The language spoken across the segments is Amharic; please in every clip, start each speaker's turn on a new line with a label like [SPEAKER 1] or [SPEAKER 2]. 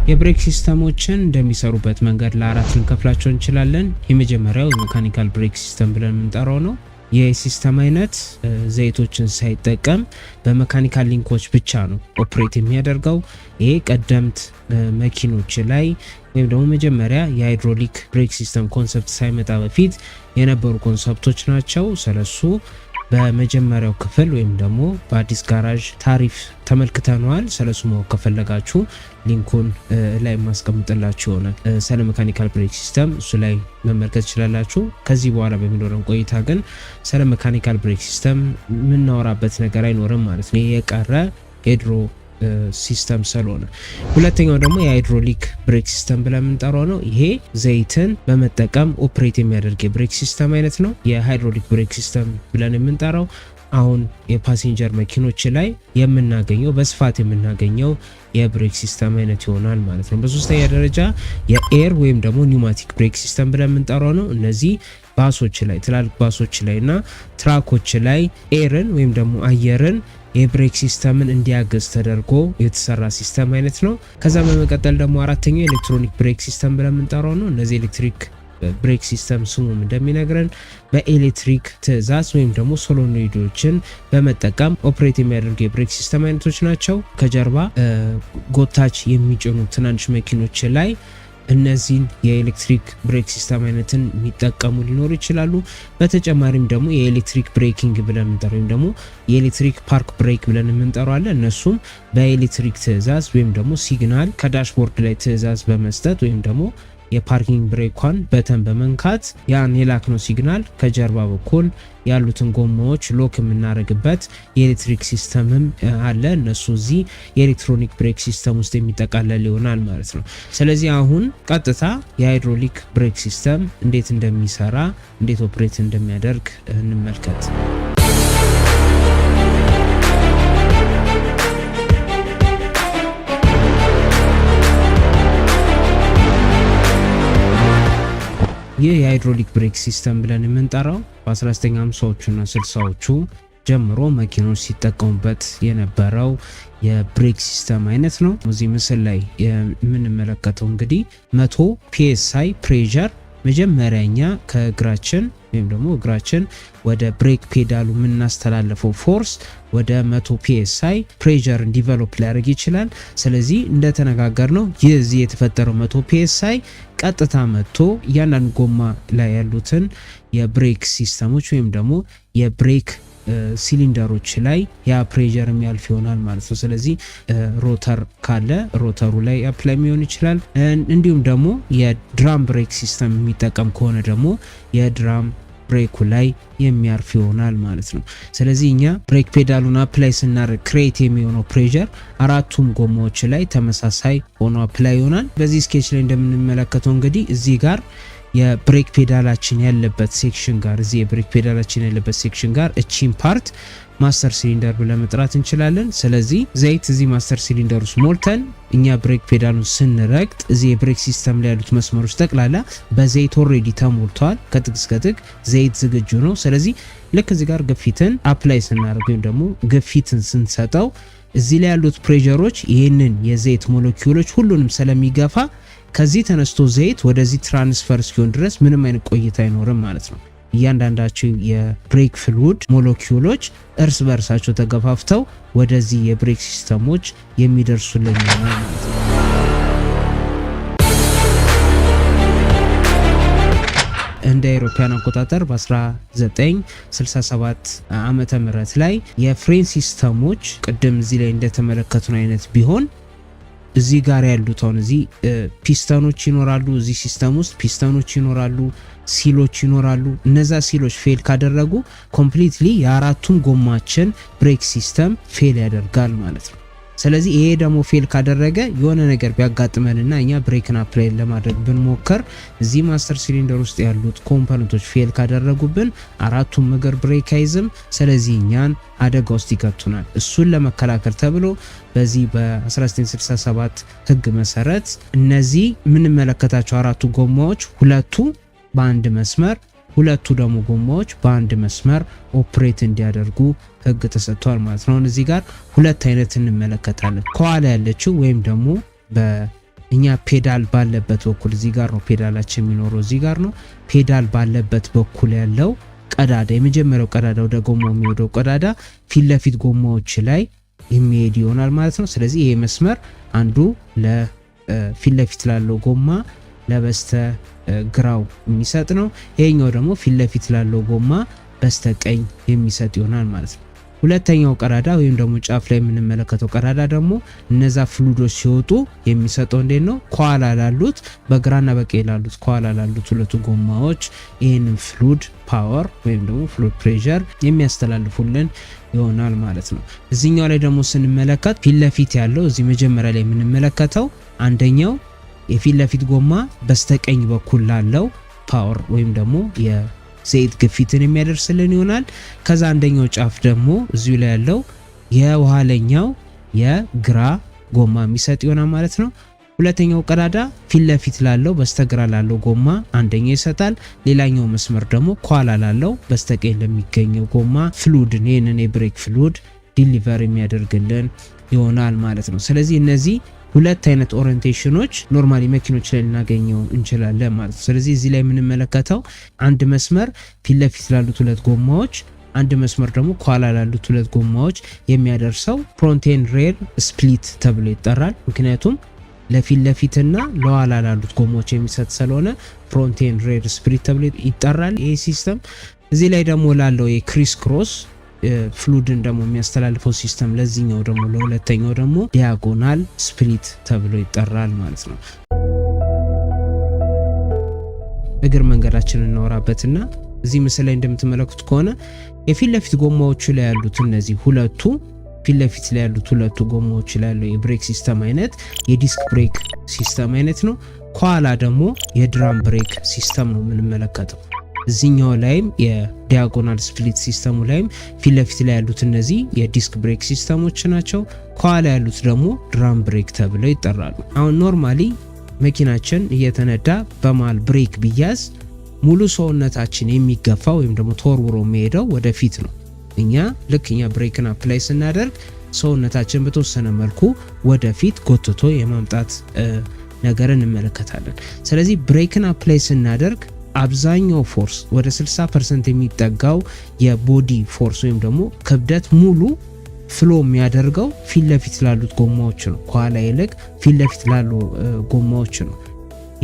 [SPEAKER 1] የብሬክ ሲስተሞችን እንደሚሰሩበት መንገድ ለአራት ልንከፍላቸው እንችላለን። የመጀመሪያው የሜካኒካል ብሬክ ሲስተም ብለን የምንጠራው ነው። የሲስተም አይነት ዘይቶችን ሳይጠቀም በሜካኒካል ሊንኮች ብቻ ነው ኦፕሬት የሚያደርገው። ይሄ ቀደምት መኪኖች ላይ ወይም ደግሞ መጀመሪያ የሃይድሮሊክ ብሬክ ሲስተም ኮንሰፕት ሳይመጣ በፊት የነበሩ ኮንሰፕቶች ናቸው። ስለሱ በመጀመሪያው ክፍል ወይም ደግሞ በአዲስ ጋራዥ ታሪፍ ተመልክተናል። ስለሱ ማወቅ ከፈለጋችሁ ሊንኩን ላይ ማስቀምጥላችሁ ይሆናል። ስለ ሜካኒካል ብሬክ ሲስተም እሱ ላይ መመልከት ትችላላችሁ። ከዚህ በኋላ በሚኖረን ቆይታ ግን ስለ ሜካኒካል ብሬክ ሲስተም የምናወራበት ነገር አይኖርም ማለት ነው። የቀረ የድሮ ሲስተም ስለሆነ። ሁለተኛው ደግሞ የሃይድሮሊክ ብሬክ ሲስተም ብለን የምንጠራው ነው። ይሄ ዘይትን በመጠቀም ኦፕሬት የሚያደርግ የብሬክ ሲስተም አይነት ነው። የሃይድሮሊክ ብሬክ ሲስተም ብለን የምንጠራው አሁን የፓሴንጀር መኪኖች ላይ የምናገኘው በስፋት የምናገኘው የብሬክ ሲስተም አይነት ይሆናል ማለት ነው። በሶስተኛ ደረጃ የኤር ወይም ደግሞ ኒውማቲክ ብሬክ ሲስተም ብለን የምንጠራው ነው። እነዚህ ባሶች ላይ ትላልቅ ባሶች ላይ እና ትራኮች ላይ ኤርን ወይም ደግሞ አየርን የብሬክ ሲስተምን እንዲያገዝ ተደርጎ የተሰራ ሲስተም አይነት ነው። ከዛ በመቀጠል ደግሞ አራተኛው ኤሌክትሮኒክ ብሬክ ሲስተም ብለን የምንጠራው ነው። እነዚህ ኤሌክትሪክ ብሬክ ሲስተም ስሙም እንደሚነግረን በኤሌክትሪክ ትዕዛዝ ወይም ደግሞ ሶሎኖይዶችን በመጠቀም ኦፕሬት የሚያደርጉ የብሬክ ሲስተም አይነቶች ናቸው። ከጀርባ ጎታች የሚጭኑ ትናንሽ መኪኖች ላይ እነዚህን የኤሌክትሪክ ብሬክ ሲስተም አይነትን የሚጠቀሙ ሊኖሩ ይችላሉ። በተጨማሪም ደግሞ የኤሌክትሪክ ብሬኪንግ ብለን የምንጠራው ወይም ደግሞ የኤሌክትሪክ ፓርክ ብሬክ ብለን የምንጠራው አለ። እነሱም በኤሌክትሪክ ትዕዛዝ ወይም ደግሞ ሲግናል ከዳሽቦርድ ላይ ትዕዛዝ በመስጠት ወይም ደግሞ የፓርኪንግ ብሬኳን በተን በመንካት ያን የላክነው ሲግናል ከጀርባ በኩል ያሉትን ጎማዎች ሎክ የምናደርግበት የኤሌክትሪክ ሲስተምም አለ። እነሱ እዚህ የኤሌክትሮኒክ ብሬክ ሲስተም ውስጥ የሚጠቃለል ይሆናል ማለት ነው። ስለዚህ አሁን ቀጥታ የሃይድሮሊክ ብሬክ ሲስተም እንዴት እንደሚሰራ እንዴት ኦፕሬት እንደሚያደርግ እንመልከት። ይህ የሃይድሮሊክ ብሬክ ሲስተም ብለን የምንጠራው በ1950ዎቹና 60ዎቹ ጀምሮ መኪኖች ሲጠቀሙበት የነበረው የብሬክ ሲስተም አይነት ነው። እዚህ ምስል ላይ የምንመለከተው እንግዲህ 100 PSI ፕሬዠር መጀመሪያኛ ከእግራችን ወይም ደግሞ እግራችን ወደ ብሬክ ፔዳሉ የምናስተላልፈው ፎርስ ወደ 100 PSI ፕሬዠር ዲቨሎፕ ሊያደርግ ይችላል። ስለዚህ እንደተነጋገርነው ይህ እዚህ የተፈጠረው 100 PSI ቀጥታ መጥቶ እያንዳንዱ ጎማ ላይ ያሉትን የብሬክ ሲስተሞች ወይም ደግሞ የብሬክ ሲሊንደሮች ላይ ያ ፕሬዠር የሚያልፍ ይሆናል ማለት ነው። ስለዚህ ሮተር ካለ ሮተሩ ላይ አፕላይ የሚሆን ይችላል። እንዲሁም ደግሞ የድራም ብሬክ ሲስተም የሚጠቀም ከሆነ ደግሞ የድራም ብሬኩ ላይ የሚያርፍ ይሆናል ማለት ነው። ስለዚህ እኛ ብሬክ ፔዳሉን አፕላይ ስናደርግ ክሬት የሚሆነው ፕሬዠር አራቱም ጎማዎች ላይ ተመሳሳይ ሆኖ አፕላይ ይሆናል። በዚህ ስኬች ላይ እንደምንመለከተው እንግዲህ እዚህ ጋር የብሬክ ፔዳላችን ያለበት ሴክሽን ጋር እዚህ የብሬክ ፔዳላችን ያለበት ሴክሽን ጋር እቺን ፓርት ማስተር ሲሊንደር ብለን መጥራት እንችላለን። ስለዚህ ዘይት እዚህ ማስተር ሲሊንደር ውስጥ ሞልተን እኛ ብሬክ ፔዳሉን ስንረግጥ እዚህ የብሬክ ሲስተም ላይ ያሉት መስመሮች ጠቅላላ በዘይት ኦሬዲ ተሞልተዋል። ከጥግ እስከ ጥግ ዘይት ዝግጁ ነው። ስለዚህ ልክ እዚህ ጋር ግፊትን አፕላይ ስናደርግ ወይም ደግሞ ግፊትን ስንሰጠው እዚህ ላይ ያሉት ፕሬዠሮች ይህንን የዘይት ሞለኪውሎች ሁሉንም ስለሚገፋ ከዚህ ተነስቶ ዘይት ወደዚህ ትራንስፈር እስኪሆን ድረስ ምንም አይነት ቆይታ አይኖርም ማለት ነው። እያንዳንዳቸው የብሬክ ፍሉድ ሞለኪውሎች እርስ በርሳቸው ተገፋፍተው ወደዚህ የብሬክ ሲስተሞች የሚደርሱልን ይሆናል ማለት ነው። እንደ አውሮፓውያን አቆጣጠር በ1967 ዓመተ ምህረት ላይ የፍሬን ሲስተሞች ቅድም እዚህ ላይ እንደተመለከቱን አይነት ቢሆን እዚህ ጋር ያሉት አሁን እዚህ ፒስተኖች ይኖራሉ። እዚህ ሲስተም ውስጥ ፒስተኖች ይኖራሉ፣ ሲሎች ይኖራሉ። እነዛ ሲሎች ፌል ካደረጉ ኮምፕሊትሊ የአራቱም ጎማችን ብሬክ ሲስተም ፌል ያደርጋል ማለት ነው። ስለዚህ ይሄ ደግሞ ፌል ካደረገ የሆነ ነገር ቢያጋጥመንና እኛ ብሬክን አፕላይ ለማድረግ ብንሞክር እዚህ ማስተር ሲሊንደር ውስጥ ያሉት ኮምፖነንቶች ፌል ካደረጉብን አራቱም እግር ብሬክ አይዝም። ስለዚህ እኛን አደጋ ውስጥ ይከቱናል። እሱን ለመከላከል ተብሎ በዚህ በ1967 ህግ መሰረት እነዚህ የምንመለከታቸው አራቱ ጎማዎች ሁለቱ በአንድ መስመር ሁለቱ ደግሞ ጎማዎች በአንድ መስመር ኦፕሬት እንዲያደርጉ ህግ ተሰጥቷል ማለት ነው። እዚህ ጋር ሁለት አይነት እንመለከታለን። ከኋላ ያለችው ወይም ደግሞ እኛ ፔዳል ባለበት በኩል እዚህ ጋር ነው ፔዳላችን የሚኖረው፣ እዚህ ጋር ነው ፔዳል ባለበት በኩል ያለው ቀዳዳ፣ የመጀመሪያው ቀዳዳ ወደ ጎማው የሚወደው ቀዳዳ ፊት ለፊት ጎማዎች ላይ የሚሄድ ይሆናል ማለት ነው። ስለዚህ ይሄ መስመር አንዱ ለፊት ለፊት ላለው ጎማ ለበስተ ግራው የሚሰጥ ነው። ይሄኛው ደግሞ ፊት ለፊት ላለው ጎማ በስተቀኝ የሚሰጥ ይሆናል ማለት ነው። ሁለተኛው ቀዳዳ ወይም ደግሞ ጫፍ ላይ የምንመለከተው ቀዳዳ ደግሞ እነዛ ፍሉዶች ሲወጡ የሚሰጠው እንዴት ነው? ከኋላ ላሉት በግራና በቀኝ ላሉት ከኋላ ላሉት ሁለቱ ጎማዎች ይህንን ፍሉድ ፓወር ወይም ደግሞ ፍሉድ ፕሬሸር የሚያስተላልፉልን ይሆናል ማለት ነው። እዚህኛው ላይ ደግሞ ስንመለከት ፊት ለፊት ያለው እዚህ መጀመሪያ ላይ የምንመለከተው አንደኛው የፊት ለፊት ጎማ በስተቀኝ በኩል ላለው ፓወር ወይም ደግሞ ዘይት ግፊትን የሚያደርስልን ይሆናል። ከዛ አንደኛው ጫፍ ደግሞ እዚሁ ላይ ያለው የኋለኛው የግራ ጎማ የሚሰጥ ይሆናል ማለት ነው። ሁለተኛው ቀዳዳ ፊት ለፊት ላለው በስተግራ ላለው ጎማ አንደኛው ይሰጣል። ሌላኛው መስመር ደግሞ ከኋላ ላለው በስተቀኝ ለሚገኘው ጎማ ፍሉድን ይህንን የብሬክ ፍሉድ ዲሊቨር የሚያደርግልን ይሆናል ማለት ነው። ስለዚህ እነዚህ ሁለት አይነት ኦሪየንቴሽኖች ኖርማሊ መኪኖች ላይ ልናገኘው እንችላለን ማለት ነው። ስለዚህ እዚህ ላይ የምንመለከተው አንድ መስመር ፊት ለፊት ላሉት ሁለት ጎማዎች፣ አንድ መስመር ደግሞ ከኋላ ላሉት ሁለት ጎማዎች የሚያደርሰው ፍሮንት ኤንድ ሬር ስፕሊት ተብሎ ይጠራል። ምክንያቱም ለፊት ለፊትና ለኋላ ላሉት ጎማዎች የሚሰጥ ስለሆነ ፍሮንት ኤንድ ሬር ስፕሊት ተብሎ ይጠራል ይሄ ሲስተም። እዚህ ላይ ደግሞ ላለው የክሪስ ክሮስ ፍሉድን ደግሞ የሚያስተላልፈው ሲስተም ለዚህኛው ደግሞ ለሁለተኛው ደግሞ ዲያጎናል ስፕሊት ተብሎ ይጠራል ማለት ነው። እግር መንገዳችንን እናወራበትና እዚህ ምስል ላይ እንደምትመለከቱት ከሆነ የፊት ለፊት ጎማዎቹ ላይ ያሉት እነዚህ ሁለቱ ፊት ለፊት ላይ ያሉት ሁለቱ ጎማዎች ላይ ያለው የብሬክ ሲስተም አይነት የዲስክ ብሬክ ሲስተም አይነት ነው። ከኋላ ደግሞ የድራም ብሬክ ሲስተም ነው የምንመለከተው። እዚህኛው ላይም የዲያጎናል ስፕሊት ሲስተሙ ላይም ፊት ለፊት ላይ ያሉት እነዚህ የዲስክ ብሬክ ሲስተሞች ናቸው። ከኋላ ያሉት ደግሞ ድራም ብሬክ ተብለው ይጠራሉ። አሁን ኖርማሊ መኪናችን እየተነዳ በመሃል ብሬክ ቢያዝ ሙሉ ሰውነታችን የሚገፋ ወይም ደግሞ ተወርውሮ የሚሄደው ወደፊት ነው። እኛ ብሬክን አፕላይ ስናደርግ ሰውነታችን በተወሰነ መልኩ ወደፊት ጎትቶ የማምጣት ነገር እንመለከታለን። ስለዚህ ብሬክን አፕላይ ስናደርግ አብዛኛው ፎርስ ወደ 60% የሚጠጋው የቦዲ ፎርስ ወይም ደግሞ ክብደት ሙሉ ፍሎ የሚያደርገው ፊት ለፊት ላሉት ጎማዎች ነው። ከኋላ ይልቅ ፊት ለፊት ላሉ ጎማዎች ነው።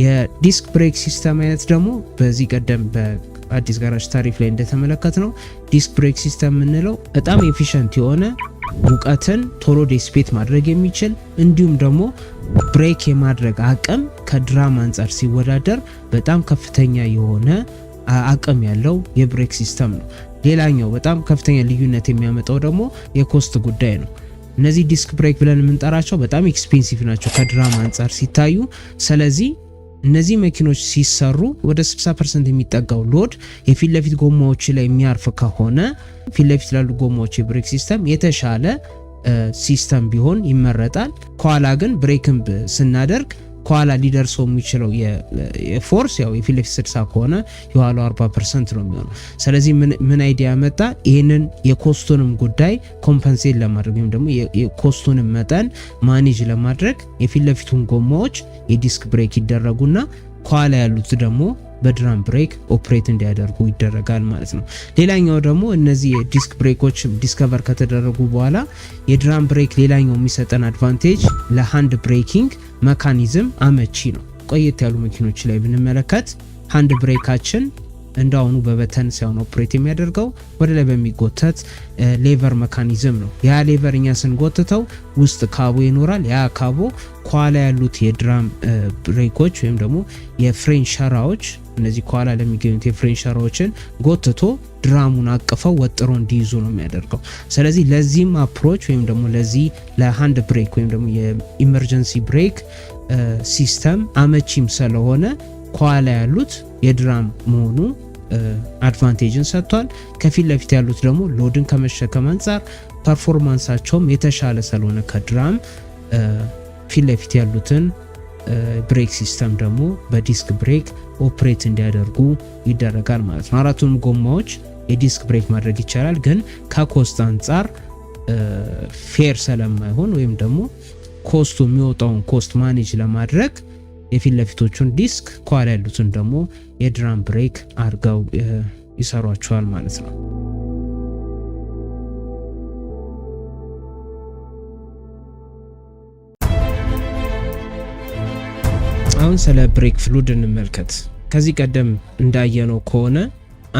[SPEAKER 1] የዲስክ ብሬክ ሲስተም አይነት ደግሞ በዚህ ቀደም በአዲስ ጋራጅ ታሪፍ ላይ እንደተመለከት ነው ዲስክ ብሬክ ሲስተም የምንለው በጣም ኤፊሽንት የሆነ ሙቀትን ቶሎ ዲስፔት ማድረግ የሚችል እንዲሁም ደግሞ ብሬክ የማድረግ አቅም ከድራም አንጻር ሲወዳደር በጣም ከፍተኛ የሆነ አቅም ያለው የብሬክ ሲስተም ነው። ሌላኛው በጣም ከፍተኛ ልዩነት የሚያመጣው ደግሞ የኮስት ጉዳይ ነው። እነዚህ ዲስክ ብሬክ ብለን የምንጠራቸው በጣም ኤክስፔንሲቭ ናቸው ከድራም አንጻር ሲታዩ። ስለዚህ እነዚህ መኪኖች ሲሰሩ ወደ 60% የሚጠጋው ሎድ የፊት ለፊት ጎማዎች ላይ የሚያርፍ ከሆነ ፊት ለፊት ላሉ ጎማዎች የብሬክ ሲስተም የተሻለ ሲስተም ቢሆን ይመረጣል። ከኋላ ግን ብሬክን ስናደርግ ከኋላ ሊደርሰው የሚችለው የፎርስ ያው የፊት ለፊት 60 ከሆነ የኋላው 40% ነው የሚሆነው። ስለዚህ ምን አይዲያ መጣ? ይህንን የኮስቱንም ጉዳይ ኮምፐንሴት ለማድረግ ወይም ደግሞ የኮስቱንም መጠን ማኔጅ ለማድረግ የፊት ለፊቱን ጎማዎች የዲስክ ብሬክ ይደረጉና ከኋላ ያሉት ደግሞ በድራም ብሬክ ኦፕሬት እንዲያደርጉ ይደረጋል ማለት ነው። ሌላኛው ደግሞ እነዚህ የዲስክ ብሬኮች ዲስከቨር ከተደረጉ በኋላ የድራም ብሬክ ሌላኛው የሚሰጠን አድቫንቴጅ ለሃንድ ብሬኪንግ መካኒዝም አመቺ ነው። ቆየት ያሉ መኪኖች ላይ ብንመለከት ሃንድ ብሬካችን እንዳሁኑ በበተን ሳይሆን ኦፕሬት የሚያደርገው ወደ ላይ በሚጎተት ሌቨር መካኒዝም ነው። ያ ሌቨር እኛ ስንጎትተው ውስጥ ካቦ ይኖራል። ያ ካቦ ከኋላ ያሉት የድራም ብሬኮች ወይም ደግሞ የፍሬን ሸራዎች እነዚህ ከኋላ ለሚገኙት የፍሬን ሸራዎችን ጎትቶ ድራሙን አቅፈው ወጥሮ እንዲይዙ ነው የሚያደርገው። ስለዚህ ለዚህም አፕሮች ወይም ደግሞ ለዚህ ለሃንድ ብሬክ ወይም ደግሞ የኢመርጀንሲ ብሬክ ሲስተም አመቺም ስለሆነ ከኋላ ያሉት የድራም መሆኑ አድቫንቴጅን ሰጥቷል። ከፊት ለፊት ያሉት ደግሞ ሎድን ከመሸከም አንጻር ፐርፎርማንሳቸውም የተሻለ ስለሆነ ከድራም ፊት ለፊት ያሉትን ብሬክ ሲስተም ደግሞ በዲስክ ብሬክ ኦፕሬት እንዲያደርጉ ይደረጋል ማለት ነው። አራቱም ጎማዎች የዲስክ ብሬክ ማድረግ ይቻላል፣ ግን ከኮስት አንጻር ፌር ስለማይሆን ወይም ደግሞ ኮስቱ የሚወጣውን ኮስት ማኔጅ ለማድረግ የፊት ለፊቶቹን ዲስክ ኳላ ያሉትን ደግሞ የድራም ብሬክ አድርገው ይሰሯቸዋል ማለት ነው። አሁን ስለ ብሬክ ፍሉድ እንመልከት። ከዚህ ቀደም እንዳየነው ከሆነ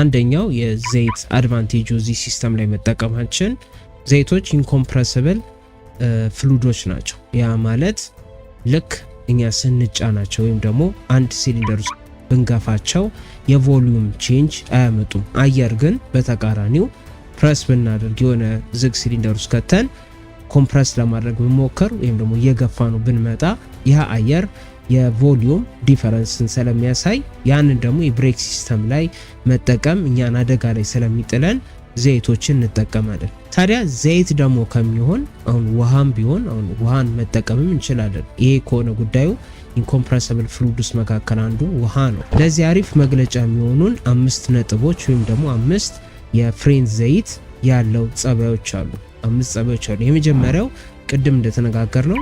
[SPEAKER 1] አንደኛው የዘይት አድቫንቴጁ እዚህ ሲስተም ላይ መጠቀማችን ዘይቶች ኢንኮምፕረሲብል ፍሉዶች ናቸው። ያ ማለት ልክ እኛ ስንጫናቸው ወይም ደግሞ አንድ ሲሊንደር ውስጥ ብንገፋቸው የቮሊዩም ቼንጅ አያመጡም። አየር ግን በተቃራኒው ፕረስ ብናደርግ የሆነ ዝግ ሲሊንደር ውስጥ ከተን ኮምፕረስ ለማድረግ ብንሞክር ወይም ደግሞ እየገፋ ነው ብንመጣ ያ አየር የቮሊዩም ዲፈረንስን ስለሚያሳይ ያንን ደግሞ የብሬክ ሲስተም ላይ መጠቀም እኛን አደጋ ላይ ስለሚጥለን ዘይቶችን እንጠቀማለን። ታዲያ ዘይት ደግሞ ከሚሆን አሁን ውሃም ቢሆን አሁን ውሃን መጠቀምም እንችላለን። ይሄ ከሆነ ጉዳዩ ኢንኮምፕረሲብል ፍሉድስ መካከል አንዱ ውሃ ነው። ለዚህ አሪፍ መግለጫ የሚሆኑን 5 ነጥቦች ወይም ደግሞ 5 የፍሬን ዘይት ያለው ጸባዮች አሉ። 5 ጸባዮች አሉ። የመጀመሪያው ቅድም እንደተነጋገርነው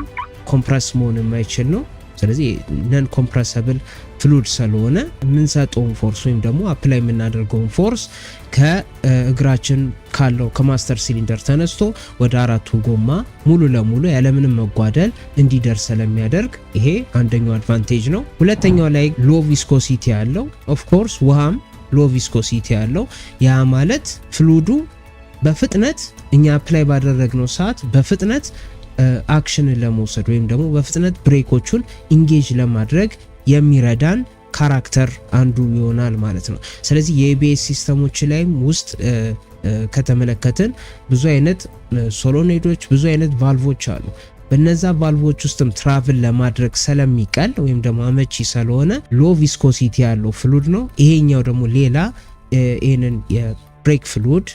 [SPEAKER 1] ኮምፕረስ መሆን የማይችል ነው። ስለዚህ ነን ኮምፕረሲብል ፍሉድ ስለሆነ የምንሰጠውን ፎርስ ወይም ደግሞ አፕላይ የምናደርገውን ፎርስ ከእግራችን ካለው ከማስተር ሲሊንደር ተነስቶ ወደ አራቱ ጎማ ሙሉ ለሙሉ ያለምንም መጓደል እንዲደርስ ስለሚያደርግ ይሄ አንደኛው አድቫንቴጅ ነው። ሁለተኛው ላይ ሎ ቪስኮሲቲ ያለው ኦፍ ኮርስ ውሃም ሎ ቪስኮሲቲ ያለው ያ ማለት ፍሉዱ በፍጥነት እኛ አፕላይ ባደረግነው ሰዓት በፍጥነት አክሽንን ለመውሰድ ወይም ደግሞ በፍጥነት ብሬኮቹን ኢንጌጅ ለማድረግ የሚረዳን ካራክተር አንዱ ይሆናል ማለት ነው። ስለዚህ የኤቢኤስ ሲስተሞች ላይም ውስጥ ከተመለከትን ብዙ አይነት ሶሎኔዶች ብዙ አይነት ቫልቮች አሉ። በነዛ ቫልቮች ውስጥም ትራቭል ለማድረግ ስለሚቀል ወይም ደግሞ አመቺ ስለሆነ ሎ ቪስኮሲቲ ያለው ፍሉድ ነው። ይሄኛው ደግሞ ሌላ ይሄንን የብሬክ ፍሉድ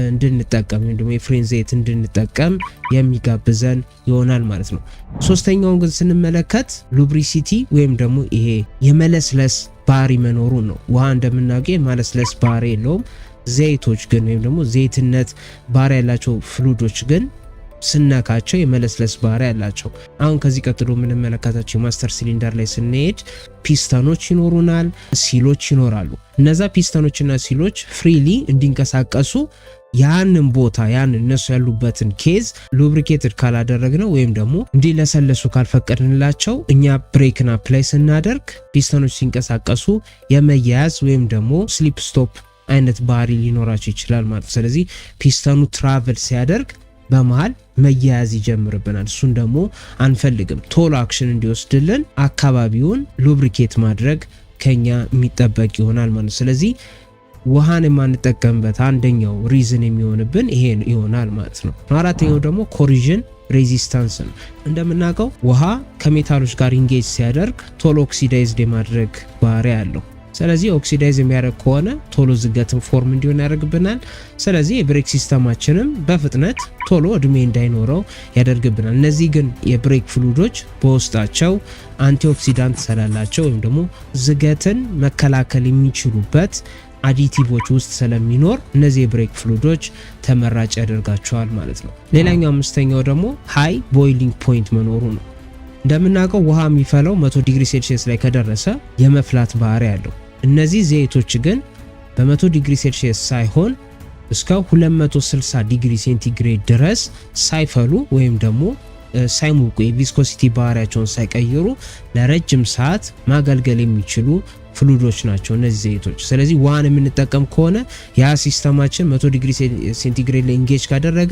[SPEAKER 1] እንድንጠቀም ወይም ደግሞ የፍሬን ዘይት እንድንጠቀም የሚጋብዘን ይሆናል ማለት ነው። ሶስተኛውን ግን ስንመለከት ሉብሪሲቲ ወይም ደግሞ ይሄ የመለስለስ ባህሪ መኖሩን ነው። ውሃ እንደምናውቀው የመለስለስ ባህሪ የለውም። ዘይቶች ግን ወይም ደግሞ ዘይትነት ባህሪ ያላቸው ፍሉዶች ግን ስነካቸው የመለስለስ ባህሪ ያላቸው። አሁን ከዚህ ቀጥሎ የምንመለከታቸው የማስተር ሲሊንደር ላይ ስንሄድ ፒስተኖች ይኖሩናል፣ ሲሎች ይኖራሉ። እነዛ ፒስተኖችና ሲሎች ፍሪሊ እንዲንቀሳቀሱ ያንን ቦታ ያንን እነሱ ያሉበትን ኬዝ ሉብሪኬትድ ካላደረግነው ወይም ደግሞ እንዲለሰለሱ ካልፈቀድንላቸው እኛ ብሬክን አፕላይ ስናደርግ ፒስተኖች ሲንቀሳቀሱ የመያያዝ ወይም ደግሞ ስሊፕ ስቶፕ አይነት ባህሪ ሊኖራቸው ይችላል ማለት። ስለዚህ ፒስተኑ ትራቨል ሲያደርግ በመሃል መያያዝ ይጀምርብናል። እሱን ደግሞ አንፈልግም። ቶሎ አክሽን እንዲወስድልን አካባቢውን ሉብሪኬት ማድረግ ከኛ የሚጠበቅ ይሆናል ማለት። ስለዚህ ውሃን የማንጠቀምበት አንደኛው ሪዝን የሚሆንብን ይሄ ይሆናል ማለት ነው። አራተኛው ደግሞ ኮሪዥን ሬዚስታንስ ነው። እንደምናውቀው ውሃ ከሜታሎች ጋር ኢንጌጅ ሲያደርግ ቶሎ ኦክሲዳይዝድ የማድረግ ባህሪ ያለው። ስለዚህ ኦክሲዳይዝ የሚያደርግ ከሆነ ቶሎ ዝገትን ፎርም እንዲሆን ያደርግብናል። ስለዚህ የብሬክ ሲስተማችንም በፍጥነት ቶሎ እድሜ እንዳይኖረው ያደርግብናል። እነዚህ ግን የብሬክ ፍሉዶች በውስጣቸው አንቲኦክሲዳንት ስላላቸው ወይም ደግሞ ዝገትን መከላከል የሚችሉበት አዲቲቮች ውስጥ ስለሚኖር እነዚህ የብሬክ ፍሉዶች ተመራጭ ያደርጋቸዋል ማለት ነው። ሌላኛው አምስተኛው ደግሞ ሃይ ቦይሊንግ ፖይንት መኖሩ ነው። እንደምናውቀው ውሃ የሚፈለው 100 ዲግሪ ሴልሺየስ ላይ ከደረሰ የመፍላት ባህሪ ያለው። እነዚህ ዘይቶች ግን በ100 ዲግሪ ሴልሺየስ ሳይሆን እስከ 260 ዲግሪ ሴንቲግሬድ ድረስ ሳይፈሉ ወይም ደግሞ ሳይሞቁ የቪስኮሲቲ ባህሪያቸውን ሳይቀይሩ ለረጅም ሰዓት ማገልገል የሚችሉ ፍሉዶች ናቸው እነዚህ ዘይቶች። ስለዚህ ውሃን የምንጠቀም ከሆነ ያ ሲስተማችን 100 ዲግሪ ሴንቲግሬድ ላይ ኢንጌጅ ካደረገ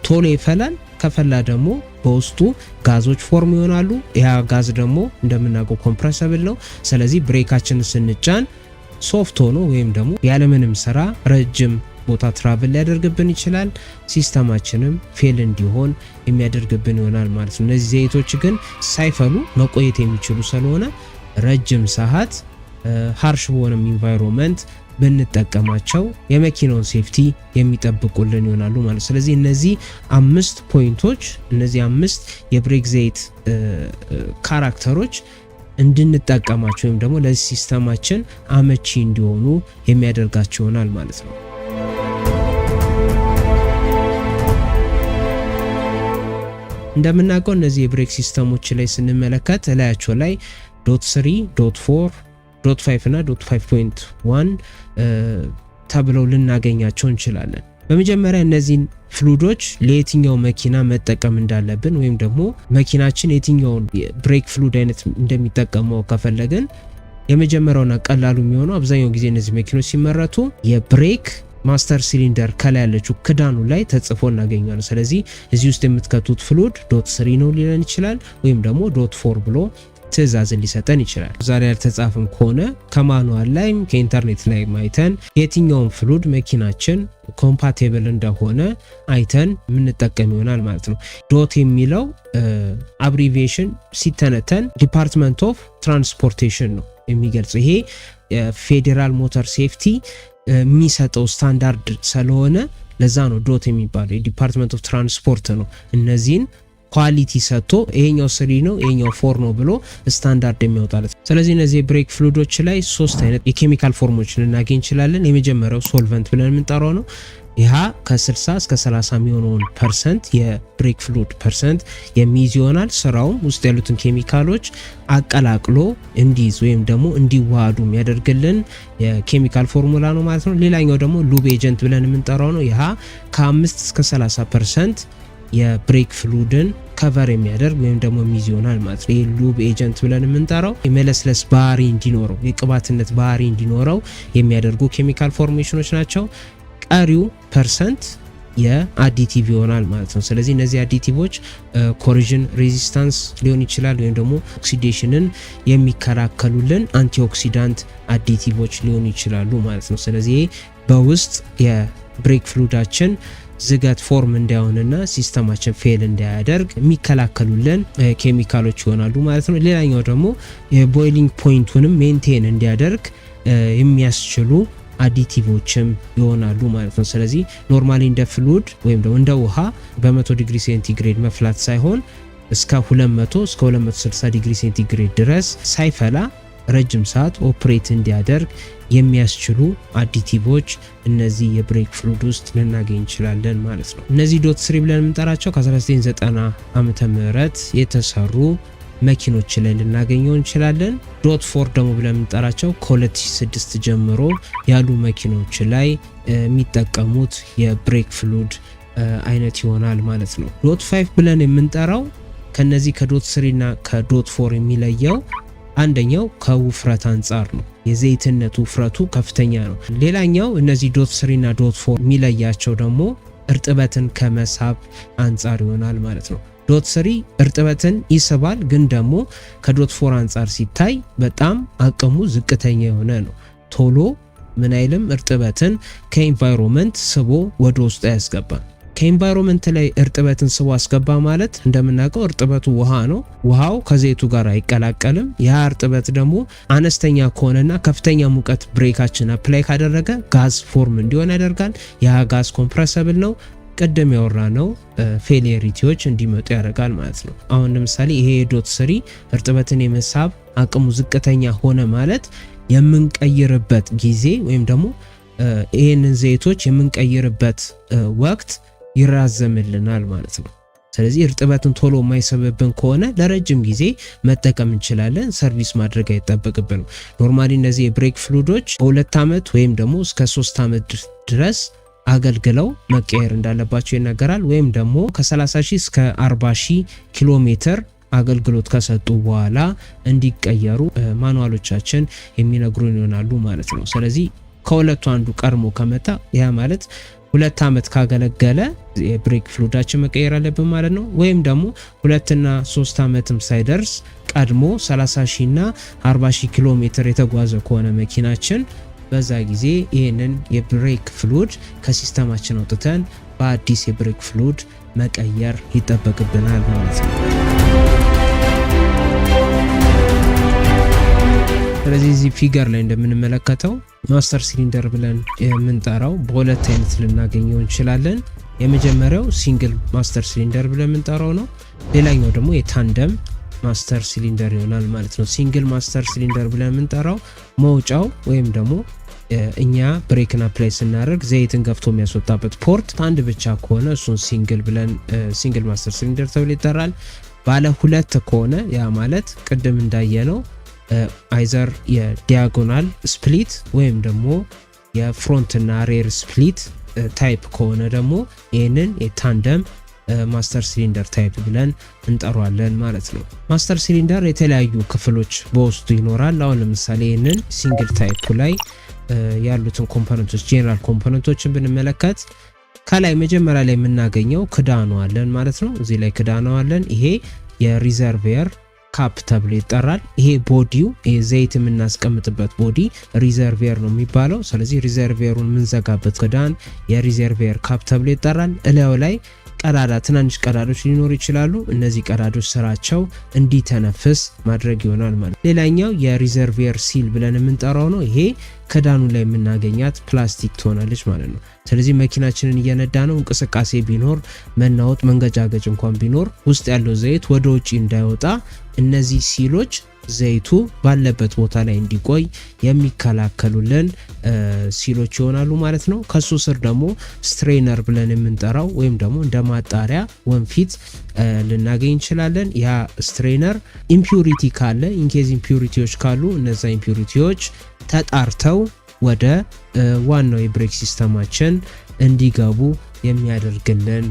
[SPEAKER 1] ቶሎ ይፈላል። ከፈላ ደግሞ በውስጡ ጋዞች ፎርም ይሆናሉ። ያ ጋዝ ደግሞ እንደምናውቀው ኮምፕረሰብል ነው። ስለዚህ ብሬካችንን ስንጫን ሶፍት ሆኖ ወይም ደግሞ ያለምንም ስራ ረጅም ቦታ ትራቭል ሊያደርግብን ይችላል። ሲስተማችንም ፌል እንዲሆን የሚያደርግብን ይሆናል ማለት ነው። እነዚህ ዘይቶች ግን ሳይፈሉ መቆየት የሚችሉ ስለሆነ ረጅም ሰዓት ሃርሽ በሆነም ኢንቫይሮንመንት ብንጠቀማቸው የመኪናውን ሴፍቲ የሚጠብቁልን ይሆናሉ ማለት። ስለዚህ እነዚህ 5 ፖይንቶች እነዚህ 5 የብሬክ ዘይት ካራክተሮች እንድንጠቀማቸው ወይም ደግሞ ለዚህ ሲስተማችን አመቺ እንዲሆኑ የሚያደርጋቸው ይሆናል ማለት ነው። እንደምናውቀው እነዚህ የብሬክ ሲስተሞች ላይ ስንመለከት እላያቸው ላይ .3 .4 .5 እና .5.1 ተብለው ልናገኛቸው እንችላለን። በመጀመሪያ እነዚህን ፍሉዶች ለየትኛው መኪና መጠቀም እንዳለብን ወይም ደግሞ መኪናችን የትኛውን ብሬክ ፍሉድ አይነት እንደሚጠቀመው ከፈለግን የመጀመሪያውና ቀላሉ የሚሆነው አብዛኛው ጊዜ እነዚህ መኪኖች ሲመረቱ የብሬክ ማስተር ሲሊንደር ከላይ ያለችው ክዳኑ ላይ ተጽፎ እናገኛለን። ስለዚህ እዚህ ውስጥ የምትከቱት ፍሉድ .3 ነው ሊለን ይችላል ወይም ደግሞ .4 ብሎ ትዕዛዝን ሊሰጠን ይችላል። ዛሬ ያልተጻፈም ከሆነ ከማኑዋል ላይም ከኢንተርኔት ላይ አይተን የትኛውን ፍሉድ መኪናችን ኮምፓቲብል እንደሆነ አይተን የምንጠቀም ይሆናል ማለት ነው። ዶት የሚለው አብሪቪዬሽን ሲተነተን ዲፓርትመንት ኦፍ ትራንስፖርቴሽን ነው የሚገልጽ። ይሄ ፌዴራል ሞተር ሴፍቲ የሚሰጠው ስታንዳርድ ስለሆነ ለዛ ነው ዶት የሚባለው። የዲፓርትመንት ኦፍ ትራንስፖርት ነው እነዚህን ኳሊቲ ሰጥቶ ይሄኛው 3 ነው ይሄኛው 4 ነው ብሎ ስታንዳርድ የሚያወጣለት። ስለዚህ እነዚህ ብሬክ ፍሉዶች ላይ 3 አይነት የኬሚካል ፎርሞችን ልናገኝ እንችላለን። የመጀመሪያው ሶልቨንት ብለን የምንጠራው ነው። ይሄ ከ60 እስከ 30 የሚሆነውን ፐርሰንት የብሬክ ፍሉድ ፐርሰንት የሚይዝ ይሆናል። ስራውም ውስጥ ያሉትን ኬሚካሎች አቀላቅሎ እንዲይዝ ወይም ደግሞ እንዲዋሃዱ የሚያደርግልን የኬሚካል ፎርሙላ ነው ማለት ነው። ሌላኛው ደግሞ ሉብ ኤጀንት ብለን የምንጠራው ነው። ይሄ ከ5 እስከ 30% የብሬክ ፍሉድን ከቨር የሚያደርግ ወይም ደግሞ የሚይዝ ይሆናል ማለት ነው። ይሄ ሉብ ኤጀንት ብለን የምንጠራው የመለስለስ ባህሪ እንዲኖረው የቅባትነት ባህሪ እንዲኖረው የሚያደርጉ ኬሚካል ፎርሜሽኖች ናቸው። ቀሪው ፐርሰንት የአዲቲቭ ይሆናል ማለት ነው። ስለዚህ እነዚህ አዲቲቮች ኮሪዥን ሬዚስታንስ ሊሆን ይችላል ወይም ደግሞ ኦክሲዴሽንን የሚከላከሉልን አንቲኦክሲዳንት አዲቲቮች ሊሆኑ ይችላሉ ማለት ነው። ስለዚህ በውስጥ የብሬክ ፍሉዳችን ዝገት ፎርም እንዳይሆንና ሲስተማችን ፌል እንዳያደርግ የሚከላከሉልን ኬሚካሎች ይሆናሉ ማለት ነው። ሌላኛው ደግሞ የቦይሊንግ ፖይንቱንም ሜንቴን እንዲያደርግ የሚያስችሉ አዲቲቮችም ይሆናሉ ማለት ነው። ስለዚህ ኖርማሊ እንደ ፍሉድ ወይም ደግሞ እንደ ውሃ በ100 ዲግሪ ሴንቲግሬድ መፍላት ሳይሆን እስከ 200 እስከ 260 ዲግሪ ሴንቲግሬድ ድረስ ሳይፈላ ረጅም ሰዓት ኦፕሬት እንዲያደርግ የሚያስችሉ አዲቲቮች እነዚህ የብሬክ ፍሉድ ውስጥ ልናገኝ እንችላለን ማለት ነው። እነዚህ .3 ብለን የምንጠራቸው ከ1990 ዓመተ ምህረት የተሰሩ መኪኖች ላይ ልናገኘው እንችላለን። .4 ደግሞ ብለን የምንጠራቸው ከ2006 ጀምሮ ያሉ መኪኖች ላይ የሚጠቀሙት የብሬክ ፍሉድ አይነት ይሆናል ማለት ነው። .5 ብለን የምንጠራው ከነዚህ ከ.3 እና ከ.4 የሚለየው አንደኛው ከውፍረት አንጻር ነው። የዘይትነት ውፍረቱ ከፍተኛ ነው። ሌላኛው እነዚህ .3 እና .4 የሚለያቸው ደግሞ እርጥበትን ከመሳብ አንጻር ይሆናል ማለት ነው። .3 እርጥበትን ይስባል፣ ግን ደግሞ ከ.4 አንጻር ሲታይ በጣም አቅሙ ዝቅተኛ የሆነ ነው። ቶሎ ምን አይልም እርጥበትን ከኢንቫይሮንመንት ስቦ ወደ ውስጥ ያስገባል። ከኢንቫይሮንመንት ላይ እርጥበትን ስቦ አስገባ ማለት እንደምናውቀው እርጥበቱ ውሃ ነው። ውሃው ከዘይቱ ጋር አይቀላቀልም። ያ እርጥበት ደግሞ አነስተኛ ከሆነና ከፍተኛ ሙቀት ብሬካችን አፕላይ ካደረገ ጋዝ ፎርም እንዲሆን ያደርጋል። ያ ጋዝ ኮምፕረሰብል ነው። ቀደም ያወራ ነው ፌሊሪቲዎች እንዲመጡ ያደርጋል ማለት ነው። አሁን ለምሳሌ ይሄ .3 እርጥበትን የመሳብ አቅሙ ዝቅተኛ ሆነ ማለት የምንቀይርበት ጊዜ ወይም ደግሞ ይሄንን ዘይቶች የምንቀይርበት ወቅት ይራዘምልናል ማለት ነው። ስለዚህ እርጥበትን ቶሎ የማይሰብብን ከሆነ ለረጅም ጊዜ መጠቀም እንችላለን። ሰርቪስ ማድረግ አይጠበቅብንም። ኖርማሊ እነዚህ የብሬክ ፍሉዶች በ2 ዓመት ወይም ደግሞ እስከ 3 ዓመት ድረስ አገልግለው መቀየር እንዳለባቸው ይነገራል። ወይም ደግሞ ከ30,000 እስከ 40,000 ኪሎ ሜትር አገልግሎት ከሰጡ በኋላ እንዲቀየሩ ማኑዋሎቻችን የሚነግሩን ይሆናሉ ማለት ነው። ስለዚህ ከሁለቱ አንዱ ቀድሞ ከመጣ ያ ማለት 2 ዓመት ካገለገለ የብሬክ ፍሉዳችን መቀየር አለብን ማለት ነው። ወይም ደግሞ 2 እና 3 ዓመትም ሳይደርስ ቀድሞ 30,000 እና 40,000 ኪሎ ሜትር የተጓዘ ከሆነ መኪናችን በዛ ጊዜ ይህንን የብሬክ ፍሉድ ከሲስተማችን አውጥተን በአዲስ የብሬክ ፍሉድ መቀየር ይጠበቅብናል ማለት ነው። ስለዚህ እዚህ ፊገር ላይ እንደምንመለከተው ማስተር ሲሊንደር ብለን የምንጠራው በሁለት አይነት ልናገኘው እንችላለን። የመጀመሪያው ሲንግል ማስተር ሲሊንደር ብለን የምንጠራው ነው። ሌላኛው ደግሞ የታንደም ማስተር ሲሊንደር ይሆናል ማለት ነው። ሲንግል ማስተር ሲሊንደር ብለን የምንጠራው መውጫው ወይም ደግሞ እኛ ብሬክን አፕላይ ስናደርግ ዘይትን ገፍቶ የሚያስወጣበት ፖርት አንድ ብቻ ከሆነ እሱን ሲንግል ማስተር ሲሊንደር ተብሎ ይጠራል። ባለ ሁለት ከሆነ ያ ማለት ቅድም እንዳየነው አይዘር የዲያጎናል ስፕሊት ወይም ደግሞ የፍሮንት እና ሬር ስፕሊት ታይፕ ከሆነ ደግሞ ይህንን የታንደም ማስተር ሲሊንደር ታይፕ ብለን እንጠራዋለን ማለት ነው። ማስተር ሲሊንደር የተለያዩ ክፍሎች በውስጡ ይኖራል። አሁን ለምሳሌ ይህንን ሲንግል ታይፕ ላይ ያሉትን ኮምፖነንቶች ጄነራል ኮምፖነንቶችን ብንመለከት ከላይ መጀመሪያ ላይ የምናገኘው ክዳኑ አለን ማለት ነው። እዚህ ላይ ክዳኑ አለን። ይሄ የሪዘርቬር ካፕ ተብሎ ይጠራል። ይሄ ቦዲው ዘይት የምናስቀምጥበት ቦዲ ሪዘርቬር ነው የሚባለው። ስለዚህ ሪዘርቬሩን የምንዘጋበት ክዳን የሪዘርቬር ካፕ ተብሎ ይጠራል። እላዩ ላይ ትናንሽ ቀዳዶች ሊኖሩ ይችላሉ። እነዚህ ቀዳዶች ስራቸው እንዲተነፍስ ማድረግ ይሆናል ማለት። ሌላኛው የሪዘርቬር ሲል ብለን የምንጠራው ነው። ይሄ ክዳኑ ላይ የምናገኛት ፕላስቲክ ትሆናለች ማለት ነው። ስለዚህ መኪናችንን እየነዳ ነው እንቅስቃሴ ቢኖር መናወጥ መንገጫገጭ እንኳን ቢኖር ውስጥ ያለው ዘይት ወደ ውጪ እንዳይወጣ እነዚህ ሲሎች ዘይቱ ባለበት ቦታ ላይ እንዲቆይ የሚከላከሉልን ሲሎች ይሆናሉ ማለት ነው። ከሱ ስር ደግሞ ስትሬነር ብለን የምንጠራው ወይም ደግሞ እንደ ማጣሪያ ወንፊት ልናገኝ እንችላለን። ያ ስትሬነር ኢምፒዩሪቲ ካለ ኢንኬዝ ኢምፒዩሪቲዎች ካሉ እነዛ ኢምፒዩሪቲዎች ተጣርተው ወደ ዋናው የብሬክ ሲስተማችን እንዲገቡ የሚያደርግልን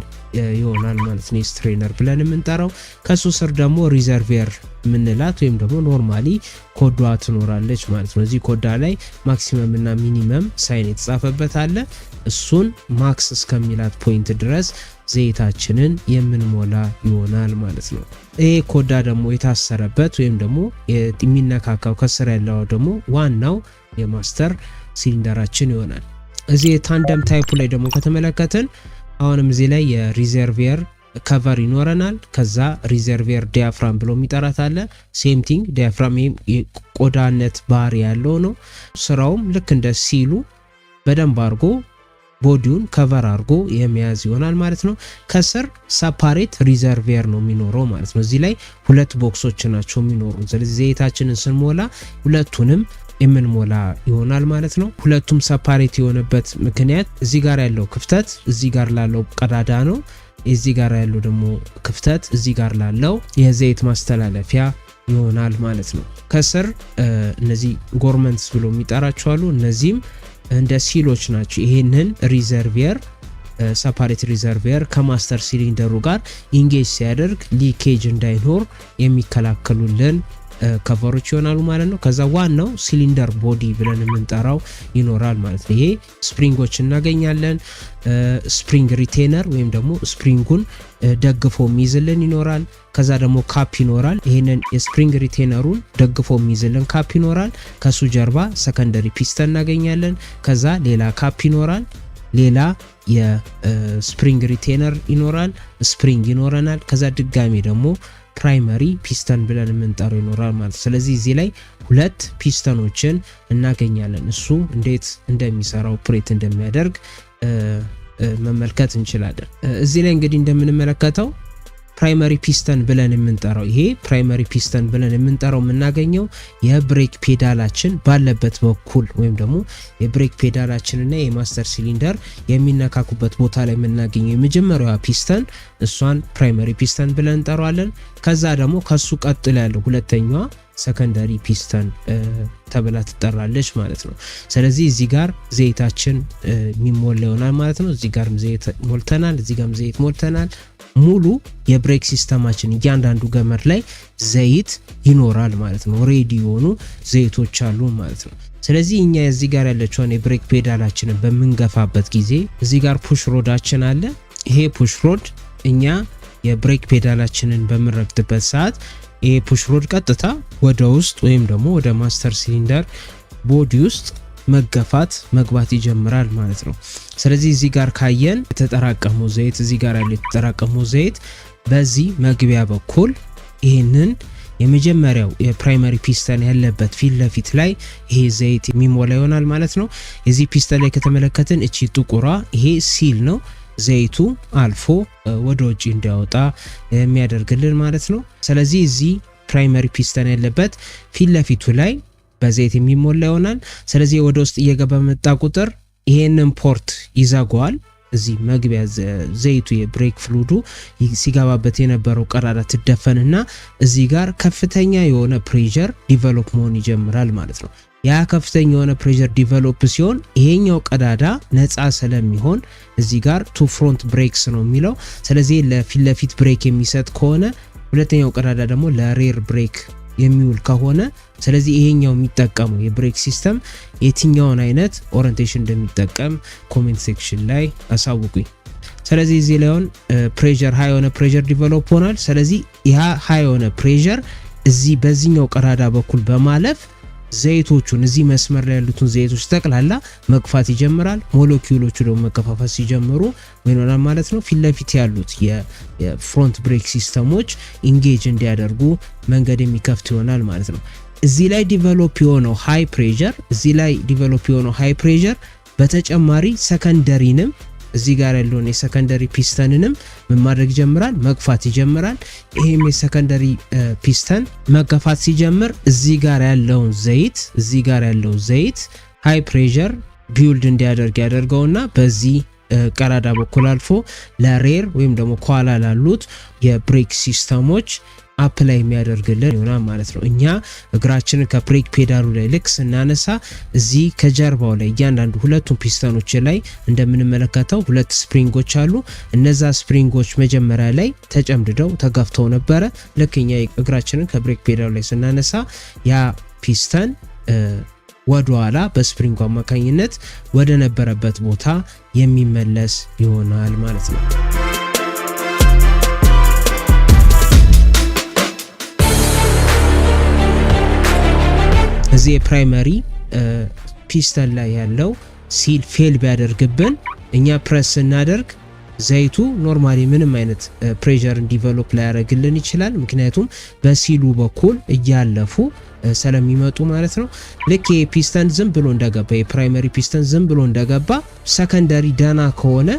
[SPEAKER 1] ይሆናል ማለት ነው። ስትሬነር ብለን የምንጠራው ከሱ ስር ደግሞ ሪዘርቬር ምንላት ወይም ደግሞ ኖርማሊ ኮዷ ትኖራለች ማለት ነው። እዚህ ኮዳ ላይ ማክሲመም እና ሚኒመም ሳይን የተጻፈበት አለ። እሱን ማክስ እስከሚላት ፖይንት ድረስ ዘይታችንን የምንሞላ ይሆናል ማለት ነው። ይሄ ኮዳ ደግሞ የታሰረበት ወይም ደግሞ የሚነካካው ከስር ያለው ደግሞ ዋናው የማስተር ሲሊንደራችን ይሆናል። እዚህ የታንደም ታይፑ ላይ ደግሞ ከተመለከትን አሁንም እዚህ ላይ የሪዘርቬር ከቨር ይኖረናል። ከዛ ሪዘርቬር ዲያፍራም ብሎ የሚጠራት አለ። ሴም ቲንግ ዲያፍራም ቆዳነት ባህሪ ያለው ነው። ስራውም ልክ እንደ ሲሉ በደንብ አድርጎ ቦዲውን ከቨር አድርጎ የሚያዝ ይሆናል ማለት ነው። ከስር ሰፓሬት ሪዘርቬር ነው የሚኖረው ማለት ነው። እዚህ ላይ ሁለት ቦክሶች ናቸው የሚኖሩ። ስለዚህ ዘይታችንን ስንሞላ ሁለቱንም የምንሞላ ይሆናል ማለት ነው። ሁለቱም ሰፓሬት የሆነበት ምክንያት እዚህ ጋር ያለው ክፍተት እዚህ ጋር ላለው ቀዳዳ ነው። እዚህ ጋር ያለው ደግሞ ክፍተት እዚህ ጋር ላለው የዘይት ማስተላለፊያ ይሆናል ማለት ነው። ከስር እነዚህ ጎርመንትስ ብሎ የሚጠራቸው አሉ። እነዚህም እንደ ሲሎች ናቸው። ይሄንን ሪዘርቬር ሰፓሬት ሪዘርቬር ከማስተር ሲሊንደሩ ጋር ኢንጌጅ ሲያደርግ ሊኬጅ እንዳይኖር የሚከላከሉልን ከቨሮች ይሆናሉ ማለት ነው። ከዛ ዋናው ሲሊንደር ቦዲ ብለን የምንጠራው ይኖራል ማለት ነው። ይሄ ስፕሪንጎች እናገኛለን። ስፕሪንግ ሪቴነር ወይም ደግሞ ስፕሪንጉን ደግፎ የሚይዝልን ይኖራል። ከዛ ደግሞ ካፕ ይኖራል። ይሄንን የስፕሪንግ ሪቴነሩን ደግፎ የሚይዝልን ካፕ ይኖራል። ከሱ ጀርባ ሰከንደሪ ፒስተን እናገኛለን። ከዛ ሌላ ካፕ ይኖራል። ሌላ የስፕሪንግ ሪቴነር ይኖራል። ስፕሪንግ ይኖረናል። ከዛ ድጋሚ ደግሞ ፕራይመሪ ፒስተን ብለን የምንጠራው ይኖራል ማለት። ስለዚህ እዚህ ላይ ሁለት ፒስተኖችን እናገኛለን። እሱ እንዴት እንደሚሰራ ኦፕሬት እንደሚያደርግ መመልከት እንችላለን። እዚህ ላይ እንግዲህ እንደምንመለከተው ፕራይመሪ ፒስተን ብለን የምንጠራው ይሄ ፕራይመሪ ፒስተን ብለን የምንጠራው የምናገኘው የብሬክ ፔዳላችን ባለበት በኩል ወይም ደግሞ የብሬክ ፔዳላችንና የማስተር ሲሊንደር የሚነካኩበት ቦታ ላይ የምናገኘው የመጀመሪያዋ ፒስተን እሷን ፕራይመሪ ፒስተን ብለን እንጠራዋለን። ከዛ ደግሞ ከሱ ቀጥሎ ያለው ሁለተኛዋ ሰከንደሪ ፒስተን ተብላ ትጠራለች ማለት ነው። ስለዚህ እዚህ ጋር ዘይታችን የሚሞላ ይሆናል ማለት ነው። እዚህ ጋርም ዘይት ሞልተናል፣ እዚህ ጋርም ዘይት ሞልተናል። ሙሉ የብሬክ ሲስተማችን እያንዳንዱ ገመድ ላይ ዘይት ይኖራል ማለት ነው። ሬዲ የሆኑ ዘይቶች አሉ ማለት ነው። ስለዚህ እኛ እዚህ ጋር ያለችውን የብሬክ ፔዳላችንን በምንገፋበት ጊዜ እዚህ ጋር ፑሽ ሮዳችን አለ። ይሄ ፑሽ ሮድ እኛ የብሬክ ፔዳላችንን በምንረግጥበት ሰዓት ይሄ ፑሽ ሮድ ቀጥታ ወደ ውስጥ ወይም ደግሞ ወደ ማስተር ሲሊንደር ቦዲ ውስጥ መግባት ይጀምራል ማለት ነው። ስለዚህ እዚህ ጋር ካየን የተጠራቀመው ዘይት እዚህ ጋር ያለው የተጠራቀመው ዘይት በዚህ መግቢያ በኩል ይሄንን የመጀመሪያው የፕራይመሪ ፒስተን ያለበት ፊት ለፊት ላይ ይሄ ዘይት የሚሞላ ይሆናል ማለት ነው። የዚህ ፒስተን ላይ ከተመለከትን እቺ ጥቁሯ ይሄ ሲል ነው። ዘይቱ አልፎ ወደ ውጪ እንዲያወጣ የሚያደርግልን ማለት ነው። ስለዚህ እዚህ ፕራይመሪ ፒስተን ያለበት ፊት ለፊቱ ላይ በዘይት የሚሞላ ይሆናል። ስለዚህ ወደ ውስጥ እየገባ መጣ ቁጥር ይሄንን ፖርት ይዘጋዋል። እዚህ መግቢያ ዘይቱ የብሬክ ፍሉዱ ሲገባበት የነበረው ቀዳዳ ትደፈንና እዚህ ጋር ከፍተኛ የሆነ ፕሬሸር ዲቨሎፕ መሆን ይጀምራል ማለት ነው። ያ ከፍተኛ የሆነ ፕሬሸር ዲቨሎፕ ሲሆን ይሄኛው ቀዳዳ ነፃ ስለሚሆን እዚህ ጋር ቱ ፍሮንት ብሬክስ ነው የሚለው። ስለዚህ ለፊት ለፊት ብሬክ የሚሰጥ ከሆነ ሁለተኛው ቀዳዳ ደግሞ ለሬር ብሬክ የሚውል ከሆነ ስለዚህ ይሄኛው የሚጠቀመው የብሬክ ሲስተም የትኛውን አይነት ኦሪየንቴሽን እንደሚጠቀም ኮሜንት ሴክሽን ላይ አሳውቁኝ። ስለዚህ እዚህ ላይ አሁን ፕሬሸር ሃይ የሆነ ፕሬሸር ዲቨሎፕ ሆኗል። ስለዚህ ያ ሃይ የሆነ ፕሬሸር እዚህ በዚህኛው ቀዳዳ በኩል በማለፍ ዘይቶቹን እዚህ መስመር ላይ ያሉትን ዘይቶች ጠቅላላ መግፋት ይጀምራል። ሞለኪውሎቹ ደግሞ መከፋፈል ሲጀምሩ ምን ይሆናል ማለት ነው? ፊት ለፊት ያሉት የፍሮንት ብሬክ ሲስተሞች ኢንጌጅ እንዲያደርጉ መንገድ የሚከፍት ይሆናል ማለት ነው። እዚህ ላይ ዲቨሎፕ የሆነው ሃይ ፕሬሸር በተጨማሪ ሰከንደሪንም እዚህ ጋር ያለውን የሰከንደሪ ፒስተንንም ምን ማድረግ ይጀምራል? መግፋት ይጀምራል። ይሄም የሰከንደሪ ፒስተን መገፋት ሲጀምር እዚህ ጋር ያለው ዘይት ሃይ ፕሬሸር ቢውልድ እንዲያደርግ ያደርገውና በዚህ ቀዳዳ በኩል አልፎ ለሬር ወይም ደግሞ ከኋላ ላሉት የብሬክ ሲስተሞች አፕላይ የሚያደርግልን ይሆናል ማለት ነው። እኛ እግራችንን ከብሬክ ፔዳሉ ላይ ልክ ስናነሳ እዚህ ከጀርባው ላይ እያንዳንዱ ሁለቱም ፒስተኖች ላይ እንደምንመለከተው ሁለት ስፕሪንጎች አሉ። እነዛ ስፕሪንጎች መጀመሪያ ላይ ተጨምድደው ተገፍተው ነበረ። ልክ እኛ እግራችንን ከብሬክ ፔዳሉ ላይ ስናነሳ ያ ፒስተን ወደ ኋላ በስፕሪንጉ አማካኝነት ወደ ነበረበት ቦታ የሚመለስ ይሆናል ማለት ነው። እዚህ የፕራይመሪ ፒስተን ላይ ያለው ሲል ፌል ቢያደርግብን እኛ ፕረስ ስናደርግ ዘይቱ ኖርማሊ ምንም አይነት ፕሬሸርን ዲቨሎፕ ላያደርግልን ይችላል። ምክንያቱም በሲሉ በኩል እያለፉ ስለሚመጡ ማለት ነው። ልክ የፒስተን ዝም ብሎ እንደገባ የፕራይመሪ ፒስተን ዝም ብሎ እንደገባ ሰከንደሪ ደና ከሆነ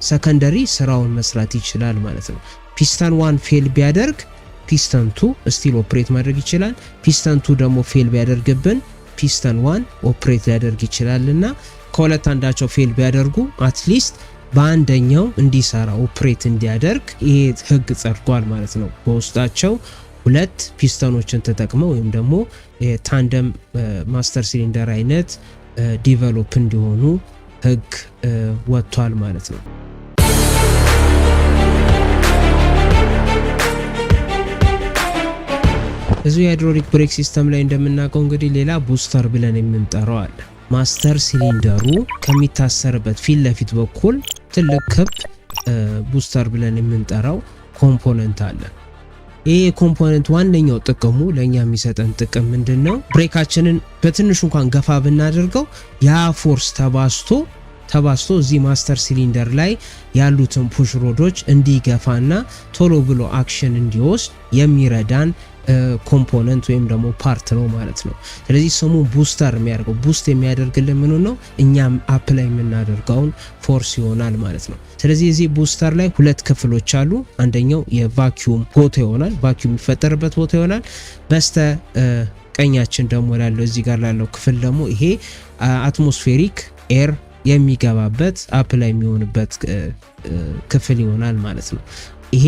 [SPEAKER 1] ሰከንደሪ ስራውን መስራት ይችላል ማለት ነው። ፒስተን 1 ፌል ቢያደርግ ፒስተን 2 ስቲል ኦፕሬት ማድረግ ይችላል። ፒስተን 2 ደግሞ ፌል ቢያደርግብን ፒስተን 1 ኦፕሬት ሊያደርግ ይችላልና ከሁለት አንዳቸው ፌል ቢያደርጉ አትሊስት በአንደኛው እንዲሰራ ኦፕሬት እንዲያደርግ ይሄ ህግ ጸድቋል ማለት ነው። በውስጣቸው ሁለት ፒስተኖችን ተጠቅመው ወይም ደግሞ የታንደም ማስተር ሲሊንደር አይነት ዲቨሎፕ እንዲሆኑ ህግ ወጥቷል ማለት ነው። እዚህ የሃይድሮሊክ ብሬክ ሲስተም ላይ እንደምናውቀው እንግዲህ ሌላ ቡስተር ብለን የምንጠራው አለ። ማስተር ሲሊንደሩ ከሚታሰርበት ፊት ለፊት በኩል ትልቅ ክብ ቡስተር ብለን የምንጠራው ኮምፖነንት አለ። ይሄ ኮምፖነንት ዋነኛው ጥቅሙ ለኛ የሚሰጠን ጥቅም ምንድነው? ብሬካችንን በትንሹ እንኳን ገፋ ብናደርገው ያ ፎርስ ተባስቶ እዚህ ማስተር ሲሊንደር ላይ ያሉትን ፑሽ ሮዶች እንዲገፋና ቶሎ ብሎ አክሽን እንዲወስድ የሚረዳን ኮምፖነንት ወይም ደግሞ ፓርት ነው ማለት ነው። ስለዚህ ስሙ ቡስተር የሚያደርገው ቡስት የሚያደርግልን ምን ነው? እኛም አፕላይ የምናደርገውን ፎርስ ይሆናል ማለት ነው። ስለዚህ እዚህ ቡስተር ላይ ሁለት ክፍሎች አሉ። አንደኛው የቫኪዩም ቦታ ይሆናል፣ ቫኪዩም የሚፈጠርበት ቦታ ይሆናል። በስተ ቀኛችን ደግሞ ያለው እዚህ ጋር ያለው ክፍል ደግሞ ይሄ አትሞስፌሪክ ኤር የሚገባበት አፕላይ የሚሆንበት ክፍል ይሆናል ማለት ነው። ይሄ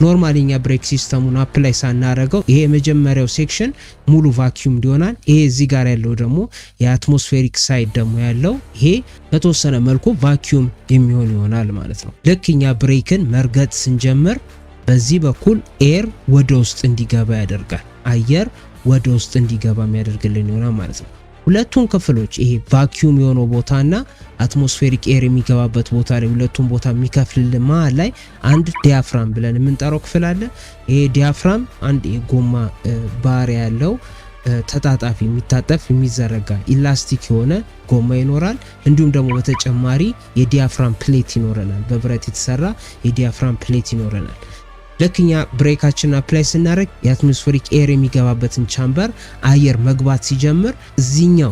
[SPEAKER 1] ኖርማሊኛ ብሬክ ሲስተሙን አፕላይ ሳናረገው ይሄ የመጀመሪያው ሴክሽን ሙሉ ቫኪዩም ይሆናል። ይሄ እዚህ ጋር ያለው ደግሞ የአትሞስፌሪክ ሳይድ ደግሞ ያለው ይሄ በተወሰነ መልኩ ቫኪዩም የሚሆን ይሆናል ማለት ነው። ልክኛ ብሬክን መርገጥ ስንጀምር በዚህ በኩል ኤር ወደ ውስጥ እንዲገባ ያደርጋል። አየር ወደ ውስጥ እንዲገባ የሚያደርግልን ይሆናል ማለት ነው። ሁለቱን ክፍሎች ይሄ ቫኪዩም የሆነው ቦታና አትሞስፌሪክ ኤር የሚገባበት ቦታ ላይ ሁለቱን ቦታ የሚከፍልልን መሃል ላይ አንድ ዲያፍራም ብለን የምንጠራው ክፍል አለ። ይሄ ዲያፍራም አንድ የጎማ ባህሪ ያለው ተጣጣፊ የሚታጠፍ የሚዘረጋ ኢላስቲክ የሆነ ጎማ ይኖራል። እንዲሁም ደግሞ በተጨማሪ የዲያፍራም ፕሌት ይኖረናል። በብረት የተሰራ የዲያፍራም ፕሌት ይኖረናል። ለክኛ ብሬካችን አፕላይ ስናደርግ የአትሞስፌሪክ ኤር የሚገባበትን ቻምበር አየር መግባት ሲጀምር እዚህኛው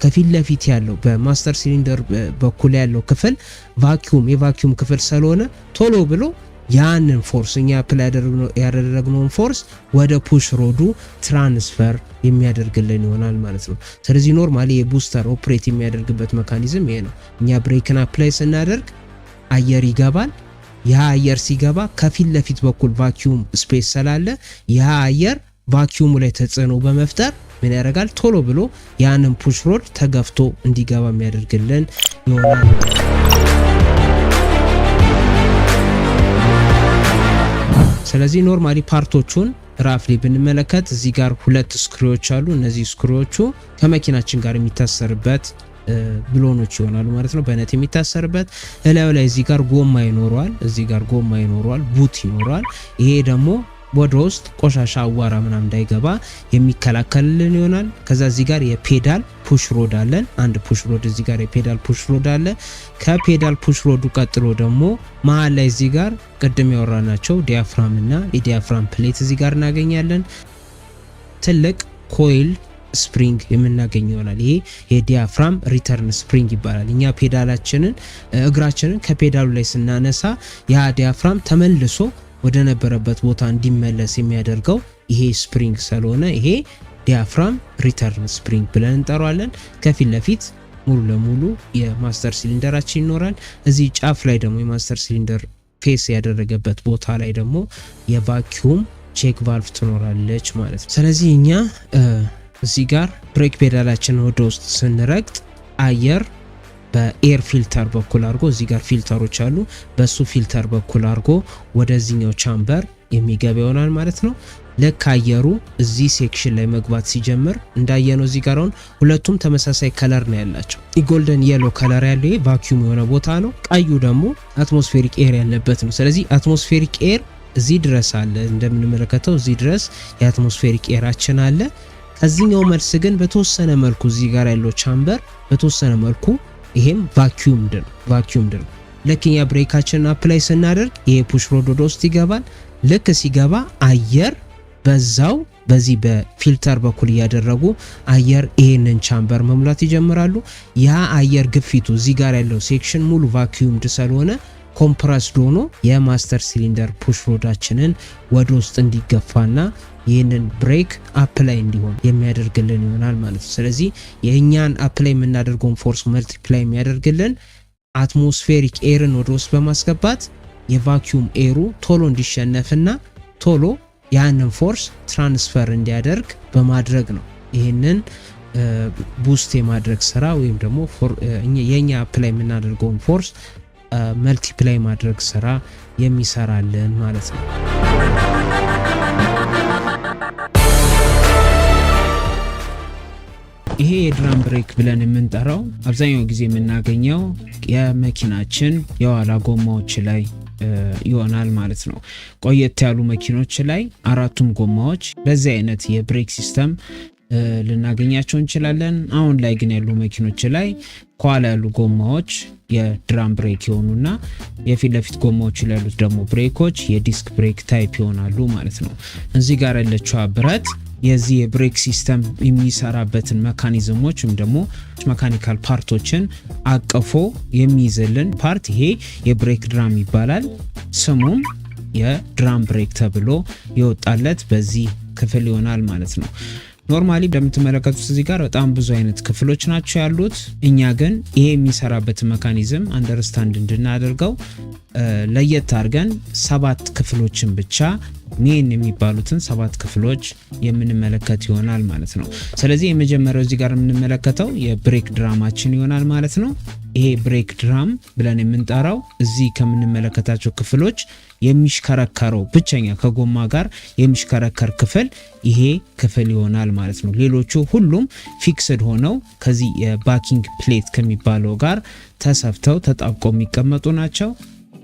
[SPEAKER 1] ከፊት ለፊት ያለው በማስተር ሲሊንደር በኩል ያለው ክፍል የቫኪዩም ክፍል ስለሆነ ቶሎ ብሎ ያንን ፎርስ እኛ አፕላይ ያደረግነውን ፎርስ ወደ ፑሽ ሮዱ ትራንስፈር የሚያደርግልን ይሆናል ማለት ነው። ስለዚህ ኖርማሊ የቡስተር ኦፕሬት የሚያደርግበት ሜካኒዝም ይሄ ነው። እኛ ብሬክን አፕላይ ስናደርግ አየር ይገባል። ያ አየር ሲገባ ከፊት ለፊት በኩል ቫኪዩም ስፔስ ስላለ ያ አየር ቫኪዩሙ ላይ ተጽዕኖ በመፍጠር ምን ያደርጋል? ቶሎ ብሎ ያንን ፑሽ ሮድ ተገፍቶ እንዲገባ የሚያደርግልን ይሆናል። ስለዚህ ኖርማሊ ፓርቶቹን ራፍሊ ብንመለከት እዚህ ጋር 2 ስክሪዎች አሉ። እነዚህ ስክሪዎቹ ከመኪናችን ጋር የሚታሰርበት ብሎኖች ይሆናሉ ማለት ነው። በነት የሚታሰርበት እላዩ ላይ እዚህ ጋር ጎማ ይኖረዋል። እዚህ ጋር ጎማ ይኖረዋል፣ ቡት ይኖረዋል። ይሄ ደግሞ ወደ ውስጥ ቆሻሻ አዋራ ምናምን እንዳይገባ የሚከላከልልን ይሆናል። ከዛ እዚህ ጋር የፔዳል ፑሽ ሮድ አለን። አንድ ፑሽ ሮድ እዚህ ጋር የፔዳል ፑሽ ሮድ አለ። ከፔዳል ፑሽ ሮዱ ቀጥሎ ደግሞ መሀል ላይ እዚህ ጋር ቅድም ያወራናቸው ዲያፍራም እና የዲያፍራም ፕሌት እዚህ ጋር እናገኛለን። ትልቅ ኮይል ስፕሪንግ የምናገኝ ይሆናል። ይሄ የዲያፍራም ሪተርን ስፕሪንግ ይባላል። እኛ ፔዳላችንን እግራችንን ከፔዳሉ ላይ ስናነሳ ያ ዲያፍራም ተመልሶ ወደ ነበረበት ቦታ እንዲመለስ የሚያደርገው ይሄ ስፕሪንግ ስለሆነ ይሄ ዲያፍራም ሪተርን ስፕሪንግ ብለን እንጠራዋለን። ከፊት ለፊት ሙሉ ለሙሉ የማስተር ሲሊንደራችን ይኖራል። እዚህ ጫፍ ላይ ደግሞ የማስተር ሲሊንደር ፌስ ያደረገበት ቦታ ላይ ደግሞ የቫኪዩም ቼክ ቫልቭ ትኖራለች ማለት ነው። ስለዚህ እኛ እዚህ ጋር ብሬክ ፔዳላችንን ወደ ውስጥ ስንረግጥ አየር በኤር ፊልተር በኩል አድርጎ እዚህ ጋር ፊልተሮች አሉ። በሱ ፊልተር በኩል አድርጎ ወደዚህኛው ቻምበር የሚገባ ይሆናል ማለት ነው። ልክ አየሩ እዚህ ሴክሽን ላይ መግባት ሲጀምር እንዳየነው እዚህ ጋር አሁን ሁለቱም ተመሳሳይ ከለር ነው ያላቸው። ጎልደን የሎ ከለር ያለው ቫኪዩም የሆነ ቦታ ነው። ቀዩ ደግሞ አትሞስፌሪክ ኤር ያለበት ነው። ስለዚህ አትሞስፌሪክ ኤር እዚህ ድረስ አለ። እንደምንመለከተው እዚህ ድረስ የአትሞስፌሪክ ኤራችን አለ። ከዚህኛው መልስ ግን በተወሰነ መልኩ እዚህ ጋር ያለው ቻምበር በተወሰነ መልኩ ይሄም ቫኪዩምድ ነው። ለክኛ ብሬካችንን አፕላይ ስናደርግ ይሄ ፑሽ ሮድ ወደ ውስጥ ይገባል። ልክ ሲገባ አየር በዛው በዚህ በፊልተር በኩል እያደረጉ አየር ይሄንን ቻምበር መሙላት ይጀምራሉ። ያ አየር ግፊቱ እዚህ ጋር ያለው ሴክሽን ሙሉ ቫኪዩምድ ስለሆነ ኮምፕረስድ ሆኖ የማስተር ሲሊንደር ፑሽ ሮዳችንን ወደ ውስጥ እንዲገፋና ይህንን ብሬክ አፕላይ እንዲሆን የሚያደርግልን ይሆናል ማለት ነው። ስለዚህ የእኛን አፕላይ የምናደርገውን ፎርስ መልቲፕላይ የሚያደርግልን አትሞስፌሪክ ኤርን ወደ ውስጥ በማስገባት የቫኪዩም ኤሩ ቶሎ እንዲሸነፍና ቶሎ ያንን ፎርስ ትራንስፈር እንዲያደርግ በማድረግ ነው። ይህንን ቡስት የማድረግ ስራ ወይም ደግሞ የእኛ አፕላይ የምናደርገውን ፎርስ መልቲፕላይ ማድረግ ስራ የሚሰራልን ማለት ነው። ይሄ የድራም ብሬክ ብለን የምንጠራው አብዛኛው ጊዜ የምናገኘው የመኪናችን የኋላ ጎማዎች ላይ ይሆናል ማለት ነው። ቆየት ያሉ መኪኖች ላይ አራቱም ጎማዎች በዚህ አይነት የብሬክ ሲስተም ልናገኛቸው እንችላለን። አሁን ላይ ግን ያሉ መኪኖች ላይ ከኋላ ያሉ ጎማዎች የድራም ብሬክ ይሆኑና የፊት ለፊት ጎማዎች ላይ ያሉት ደግሞ ብሬኮች የዲስክ ብሬክ ታይፕ ይሆናሉ ማለት ነው። እዚህ ጋር ያለችው ብረት የዚህ የብሬክ ሲስተም የሚሰራበትን ሜካኒዝሞች ወይም ደግሞ ሜካኒካል ፓርቶችን አቅፎ የሚይዝልን ፓርት ይሄ የብሬክ ድራም ይባላል። ስሙም የድራም ብሬክ ተብሎ የወጣለት በዚህ ክፍል ይሆናል ማለት ነው። ኖርማሊ እንደምትመለከቱት እዚህ ጋር በጣም ብዙ አይነት ክፍሎች ናቸው ያሉት። እኛ ግን ይሄ የሚሰራበት ሜካኒዝም አንደርስታንድ እንድናደርገው ለየት አድርገን 7 ክፍሎችን ብቻ ሜን የሚባሉትን 7 ክፍሎች የምንመለከት ይሆናል ማለት ነው። ስለዚህ የመጀመሪያው እዚህ ጋር የምንመለከተው የብሬክ ድራማችን ይሆናል ማለት ነው። ይሄ ብሬክ ድራም ብለን የምንጠራው እዚህ ከምንመለከታቸው ክፍሎች የሚሽከረከረው ብቸኛ ከጎማ ጋር የሚሽከረከር ክፍል ይሄ ክፍል ይሆናል ማለት ነው። ሌሎቹ ሁሉም ፊክስድ ሆነው ከዚህ የባኪንግ ፕሌት ከሚባለው ጋር ተሰፍተው ተጣብቀው የሚቀመጡ ናቸው።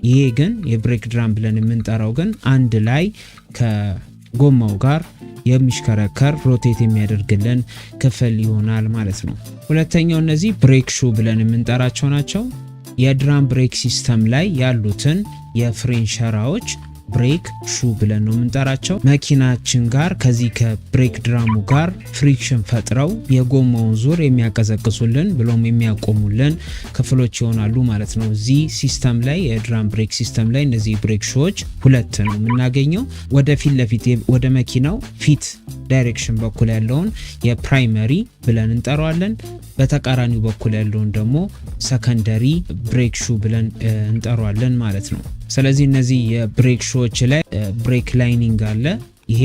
[SPEAKER 1] ይሄ ግን የብሬክ ድራም ብለን የምንጠራው ግን አንድ ላይ ከጎማው ጋር የሚሽከረከር ሮቴት የሚያደርግልን ክፍል ይሆናል ማለት ነው። ሁለተኛው እነዚህ ብሬክ ሹ ብለን የምንጠራቸው ናቸው። የድራም ብሬክ ሲስተም ላይ ያሉትን የፍሬን ሸራዎች ብሬክ ሹ ብለን ነው የምንጠራቸው። መኪናችን ጋር ከዚህ ከብሬክ ድራሙ ጋር ፍሪክሽን ፈጥረው የጎማውን ዙር የሚያቀዘቅዙልን ብሎም የሚያቆሙልን ክፍሎች ይሆናሉ ማለት ነው። እዚህ ሲስተም ላይ የድራም ብሬክ ሲስተም ላይ እነዚህ ብሬክ ሹዎች ሁለት ነው የምናገኘው። ወደፊት ለፊት ወደ መኪናው ፊት ዳይሬክሽን በኩል ያለውን የፕራይመሪ ብለን እንጠራዋለን። በተቃራኒው በኩል ያለውን ደግሞ ሰከንደሪ ብሬክ ሹ ብለን እንጠራዋለን ማለት ነው። ስለዚህ እነዚህ የብሬክ ሹዎች ላይ ብሬክ ላይኒንግ አለ። ይሄ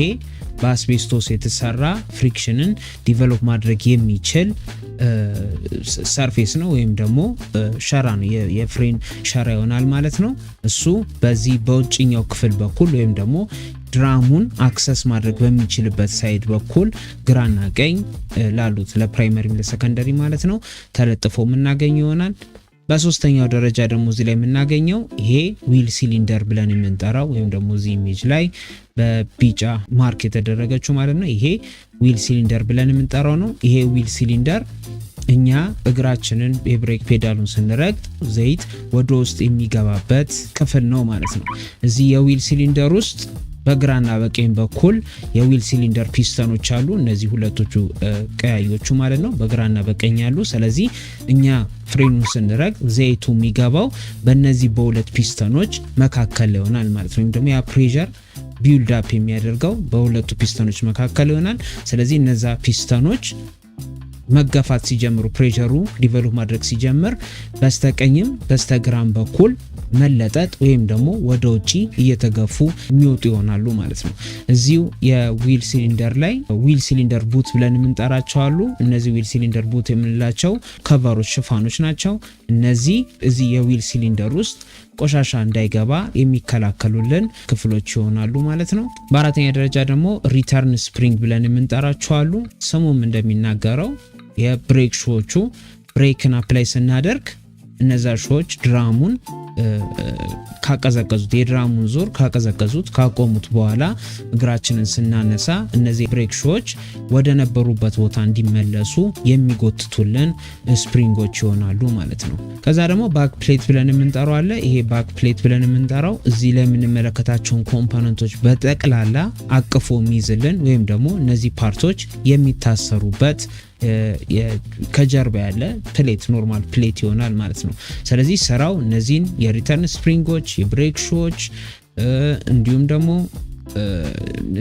[SPEAKER 1] በአስቤስቶስ የተሰራ ፍሪክሽንን ዲቨሎፕ ማድረግ የሚችል ሰርፌስ ነው ወይም ደግሞ ሸራ ነው። የፍሬን ሸራ ይሆናል ማለት ነው። እሱ በዚህ በውጭኛው ክፍል በኩል ወይም ደግሞ ድራሙን አክሰስ ማድረግ በሚችልበት ሳይድ በኩል ግራና ቀኝ ላሉት ለፕራይመሪም ለሰከንደሪ ማለት ነው ተለጥፎ የምናገኝ ይሆናል። በሶስተኛው ደረጃ ደግሞ እዚህ ላይ የምናገኘው ይሄ ዊል ሲሊንደር ብለን የምንጠራው ወይም ደግሞ እዚህ ኢሜጅ ላይ በቢጫ ማርክ የተደረገችው ማለት ነው። ይሄ ዊል ሲሊንደር ብለን የምንጠራው ነው። ይሄ ዊል ሲሊንደር እኛ እግራችንን የብሬክ ፔዳሉን ስንረግጥ ዘይት ወደ ውስጥ የሚገባበት ክፍል ነው ማለት ነው። እዚህ የዊል ሲሊንደር ውስጥ በግራና በቀኝ በኩል የዊል ሲሊንደር ፒስተኖች አሉ። እነዚህ ሁለቶቹ ቀያዮቹ ማለት ነው በግራና በቀኝ ያሉ። ስለዚህ እኛ ፍሬኑን ስንረግ ዘይቱ የሚገባው በእነዚህ በሁለት ፒስተኖች መካከል ይሆናል ማለት ነው። ወይም ደግሞ ያ ፕሬሸር ቢልድ አፕ የሚያደርገው በሁለቱ ፒስተኖች መካከል ይሆናል። ስለዚህ እነዛ ፒስተኖች መገፋት ሲጀምሩ ፕሬሸሩ ዲቨሎፕ ማድረግ ሲጀምር በስተቀኝም በስተግራም በኩል መለጠጥ ወይም ደግሞ ወደ ውጪ እየተገፉ የሚወጡ ይሆናሉ ማለት ነው። እዚሁ የዊል ሲሊንደር ላይ ዊል ሲሊንደር ቡት ብለን የምንጠራቸው አሉ። እነዚህ ዊል ሲሊንደር ቡት የምንላቸው ከቨሮች ሽፋኖች ናቸው። እነዚህ እዚህ የዊል ሲሊንደር ውስጥ ቆሻሻ እንዳይገባ የሚከላከሉልን ክፍሎች ይሆናሉ ማለት ነው። በአራተኛ ደረጃ ደግሞ ሪተርን ስፕሪንግ ብለን የምንጠራቸው አሉ። ስሙም እንደሚናገረው የብሬክ ሾዎቹ ብሬክን አፕላይ ስናደርግ እነዛ ሾዎች ድራሙን ካቀዘቀዙት የድራሙን ዞር ካቀዘቀዙት ካቆሙት በኋላ እግራችንን ስናነሳ እነዚህ ብሬክ ሾዎች ወደ ነበሩበት ቦታ እንዲመለሱ የሚጎትቱልን ስፕሪንጎች ይሆናሉ ማለት ነው። ከዛ ደግሞ ባክ ፕሌት ብለን የምንጠራው አለ። ይሄ ባክ ፕሌት ብለን የምንጠራው እዚህ ላይ የምንመለከታቸውን ኮምፖነንቶች በጠቅላላ አቅፎ የሚይዝልን ወይም ደግሞ እነዚህ ፓርቶች የሚታሰሩበት ከጀርባ ያለ ፕሌት ኖርማል ፕሌት ይሆናል ማለት ነው። ስለዚህ ስራው እነዚህን የሪተርን ስፕሪንጎች የብሬክ ሾዎች እንዲሁም ደግሞ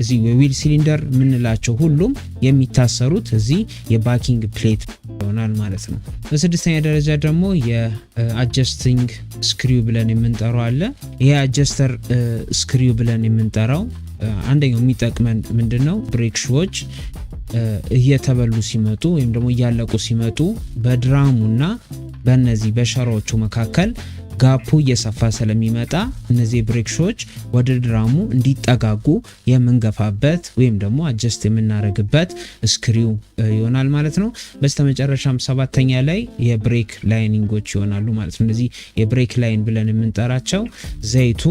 [SPEAKER 1] እዚህ የዊል ሲሊንደር የምንላቸው ሁሉም የሚታሰሩት እዚህ የባኪንግ ፕሌት ይሆናል ማለት ነው። በስድስተኛ ደረጃ ደግሞ የአጀስቲንግ ስክሪው ብለን የምንጠራው አለ። ይሄ አጀስተር ስክሪው ብለን የምንጠራው አንደኛው የሚጠቅመን ምንድነው ብሬክ ሾዎች እየተበሉ ሲመጡ ወይም ደግሞ እያለቁ ሲመጡ በድራሙና በእነዚህ በሸራዎቹ መካከል ጋፑ እየሰፋ ስለሚመጣ እነዚህ ብሬክ ሾዎች ወደ ድራሙ እንዲጠጋጉ የምንገፋበት ወይም ደግሞ አጀስት የምናደርግበት ስክሪው ይሆናል ማለት ነው። በስተመጨረሻም ሰባተኛ ላይ የብሬክ ላይኒንጎች ይሆናሉ ማለት ነው። እነዚህ የብሬክ ላይን ብለን የምንጠራቸው ዘይቱ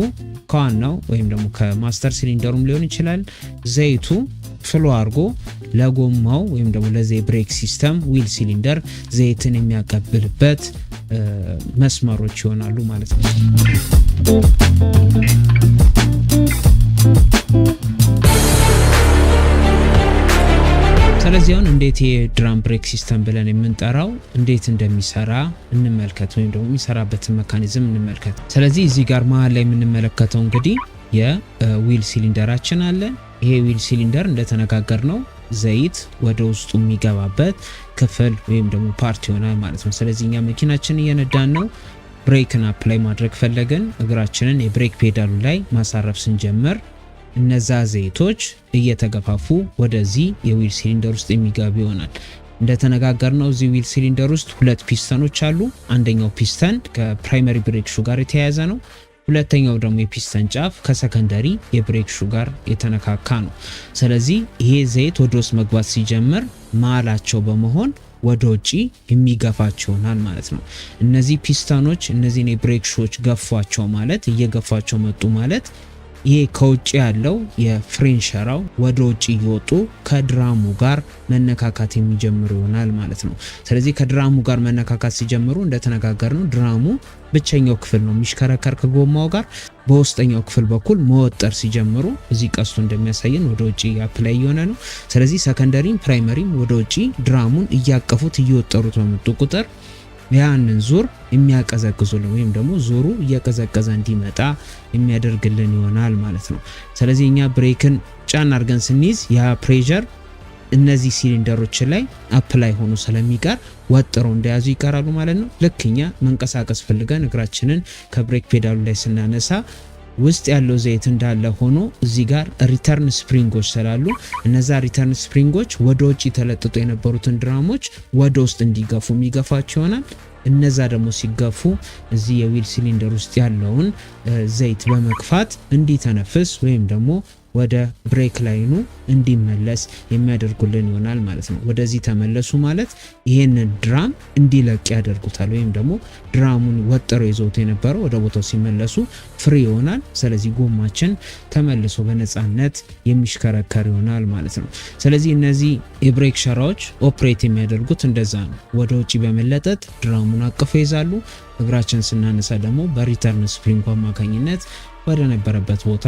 [SPEAKER 1] ከዋናው ወይም ደግሞ ከማስተር ሲሊንደሩም ሊሆን ይችላል ዘይቱ ፍሎ አድርጎ ለጎማው ወይም ደግሞ ለዚህ ብሬክ ሲስተም ዊል ሲሊንደር ዘይትን የሚያቀብልበት መስመሮች ይሆናሉ ማለት ነው። ስለዚህ አሁን እንዴት የድራም ብሬክ ሲስተም ብለን የምንጠራው እንዴት እንደሚሰራ እንመልከት፣ ወይም ደግሞ የሚሰራበትን ሜካኒዝም እንመልከት። ስለዚህ እዚህ ጋር መሀል ላይ የምንመለከተው እንግዲህ የዊል ሲሊንደራችን አለ። ይሄ ዊል ሲሊንደር እንደተነጋገር ነው ዘይት ወደ ውስጡ የሚገባበት ክፍል ወይም ደግሞ ፓርት ይሆናል ማለት ነው። ስለዚህ እኛ መኪናችንን እየነዳን ነው፣ ብሬክን አፕላይ ማድረግ ፈለግን፣ እግራችንን የብሬክ ፔዳሉ ላይ ማሳረፍ ስንጀምር እነዛ ዘይቶች እየተገፋፉ ወደዚህ የዊል ሲሊንደር ውስጥ የሚገቡ ይሆናል። እንደተነጋገርነው እዚህ ዊል ሲሊንደር ውስጥ ሁለት ፒስተኖች አሉ። አንደኛው ፒስተን ከፕራይመሪ ብሬክ ሹ ጋር የተያያዘ ነው። ሁለተኛው ደግሞ የፒስተን ጫፍ ከሰከንደሪ የብሬክ ሹ ጋር የተነካካ ነው። ስለዚህ ይሄ ዘይት ወደ ውስጥ መግባት ሲጀምር መሀላቸው በመሆን ወደ ውጪ የሚገፋቸው ይሆናል ማለት ነው። እነዚህ ፒስተኖች እነዚህን የብሬክ ሹዎች ገፏቸው ማለት እየገፋቸው መጡ ማለት ይሄ ከውጭ ያለው የፍሬን ሸራው ወደ ውጭ እየወጡ ከድራሙ ጋር መነካካት የሚጀምሩ ይሆናል ማለት ነው። ስለዚህ ከድራሙ ጋር መነካካት ሲጀምሩ እንደተነጋገርነው ድራሙ ብቸኛው ክፍል ነው የሚሽከረከር ከጎማው ጋር። በውስጠኛው ክፍል በኩል መወጠር ሲጀምሩ እዚህ ቀስቱ እንደሚያሳየን ወደ ውጭ አፕላይ የሆነ ነው። ስለዚህ ሰከንደሪም ፕራይመሪም ወደ ውጭ ድራሙን እያቀፉት እየወጠሩት በመጡ ቁጥር ያንን ዙር የሚያቀዘቅዙልን ወይም ደግሞ ዙሩ እየቀዘቀዘ እንዲመጣ የሚያደርግልን ይሆናል ማለት ነው። ስለዚህ እኛ ብሬክን ጫን አድርገን ስንይዝ ያ ፕሬሸር እነዚህ ሲሊንደሮች ላይ አፕላይ ሆኖ ስለሚቀር ወጥረው እንደያዙ ይቀራሉ ማለት ነው። ልክ እኛ መንቀሳቀስ ፈልገን እግራችንን ከብሬክ ፔዳሉ ላይ ስናነሳ ውስጥ ያለው ዘይት እንዳለ ሆኖ እዚህ ጋር ሪተርን ስፕሪንጎች ስላሉ እነዛ ሪተርን ስፕሪንጎች ወደ ውጭ ተለጥጦ የነበሩትን ድራሞች ወደ ውስጥ እንዲገፉ የሚገፋቸው ይሆናል። እነዛ ደግሞ ሲገፉ እዚህ የዊል ሲሊንደር ውስጥ ያለውን ዘይት በመግፋት እንዲተነፍስ ወይም ደግሞ ወደ ብሬክ ላይኑ እንዲመለስ የሚያደርጉልን ይሆናል ማለት ነው። ወደዚህ ተመለሱ ማለት ይሄንን ድራም እንዲለቅ ያደርጉታል ወይም ደግሞ ድራሙን ወጥረው ይዘውት የነበረው ወደ ቦታው ሲመለሱ ፍሪ ይሆናል። ስለዚህ ጎማችን ተመልሶ በነፃነት የሚሽከረከር ይሆናል ማለት ነው። ስለዚህ እነዚህ የብሬክ ሸራዎች ኦፕሬት የሚያደርጉት እንደዛ ነው። ወደ ውጪ በመለጠጥ ድራሙን አቅፈው ይዛሉ። እግራችን ስናነሳ ደግሞ በሪተርን ስፕሪንግ አማካኝነት ወደ ነበረበት ቦታ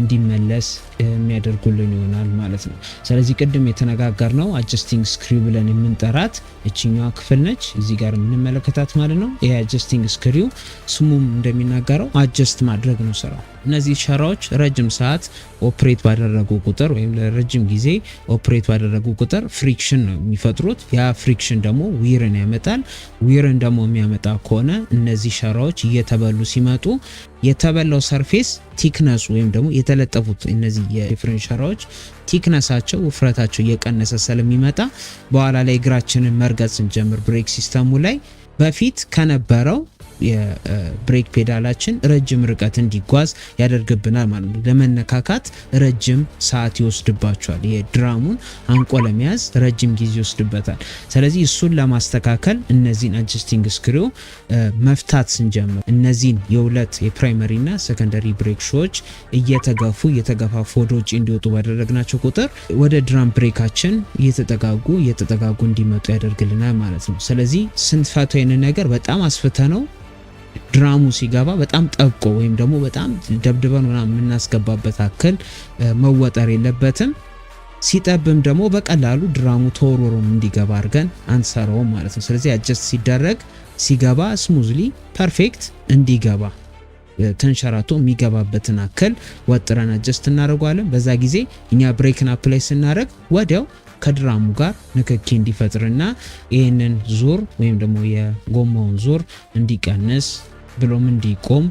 [SPEAKER 1] እንዲመለስ የሚያደርጉልን ይሆናል ማለት ነው። ስለዚህ ቅድም የተነጋገርነው አጀስቲንግ ስክሪው ብለን የምንጠራት እቺኛዋ ክፍል ነች እዚህ ጋር የምንመለከታት ማለት ነው። ይሄ አጀስቲንግ ስክሪው ስሙም እንደሚናገረው አጀስት ማድረግ ነው ስራው። እነዚህ ሸራዎች ረጅም ሰዓት ኦፕሬት ባደረጉ ቁጥር ወይም ለረጅም ጊዜ ኦፕሬት ባደረጉ ቁጥር ፍሪክሽን ነው የሚፈጥሩት። ያ ፍሪክሽን ደግሞ ዊርን ያመጣል። ዊርን ደግሞ የሚያመጣ ከሆነ እነዚህ ሸራዎች እየተበሉ ሲመጡ የተበላው ሰርፌስ ቲክነሱ ወይም ደግሞ የተለጠፉት እነዚህ የዲፍረንት ሸራዎች ቲክነሳቸው ውፍረታቸው እየቀነሰ ስለሚመጣ በኋላ ላይ እግራችንን መርገጥ ስንጀምር ብሬክ ሲስተሙ ላይ በፊት ከነበረው የብሬክ ፔዳላችን ረጅም ርቀት እንዲጓዝ ያደርግብናል ማለት ነው። ለመነካካት ረጅም ሰዓት ይወስድባቸዋል። የድራሙን አንቆ ለመያዝ ረጅም ጊዜ ይወስድበታል። ስለዚህ እሱን ለማስተካከል እነዚህን አጀስቲንግ ስክሪው መፍታት ስንጀምር እነዚህን የሁለት የፕራይመሪ እና ሰከንደሪ ብሬክ ሾዎች እየተገፋፉ ወደ ውጭ እንዲወጡ ባደረግናቸው ቁጥር ወደ ድራም ብሬካችን እየተጠጋጉ እንዲመጡ ያደርግልናል ማለት ነው። ስለዚህ ስንፈታው ይህንን ነገር በጣም አስፍተ ነው ድራሙ ሲገባ በጣም ጠብቆ ወይም ደግሞ በጣም ደብድበን ምናምን የምናስገባበት አክል መወጠር የለበትም። ሲጠብም ደግሞ በቀላሉ ድራሙ ተወርወሮም እንዲገባ አድርገን አንሰራውም ማለት ነው። ስለዚህ አጀስት ሲደረግ ሲገባ ስሙዝሊ ፐርፌክት እንዲገባ ተንሸራቶ የሚገባበትን አክል ወጥረን አጀስት እናደርጋለን። በዛ ጊዜ እኛ ብሬክን አፕላይ ስናደርግ ወዲያው ከድራሙ ጋር ንክኪ እንዲፈጥርና ይህንን ዙር ወይም ደግሞ የጎማውን ዙር እንዲቀንስ ብሎም እንዲቆም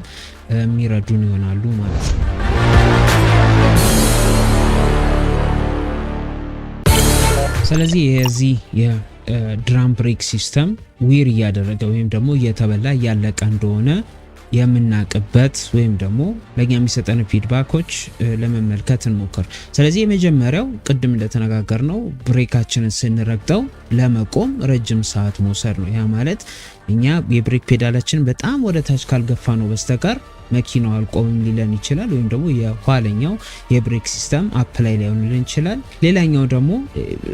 [SPEAKER 1] የሚረዱን ይሆናሉ ማለት ነው። ስለዚህ የዚህ የድራም ብሬክ ሲስተም ዊር እያደረገ ወይም ደግሞ እየተበላ እያለቀ እንደሆነ የምናቅበት ወይም ደግሞ ለኛ የሚሰጠን ፊድባኮች ለመመልከት እንሞክር። ስለዚህ የመጀመሪያው ቅድም እንደተነጋገርነው ብሬካችንን ስንረግጠው ለመቆም ረጅም ሰዓት መውሰድ ነው። ያ ማለት እኛ የብሬክ ፔዳላችን በጣም ወደ ታች ካልገፋ ነው በስተቀር መኪናው አልቆምም ሊለን ይችላል። ወይም ደግሞ የኋለኛው የብሬክ ሲስተም አፕላይ ላይሆንልን ይችላል። ሌላኛው ደግሞ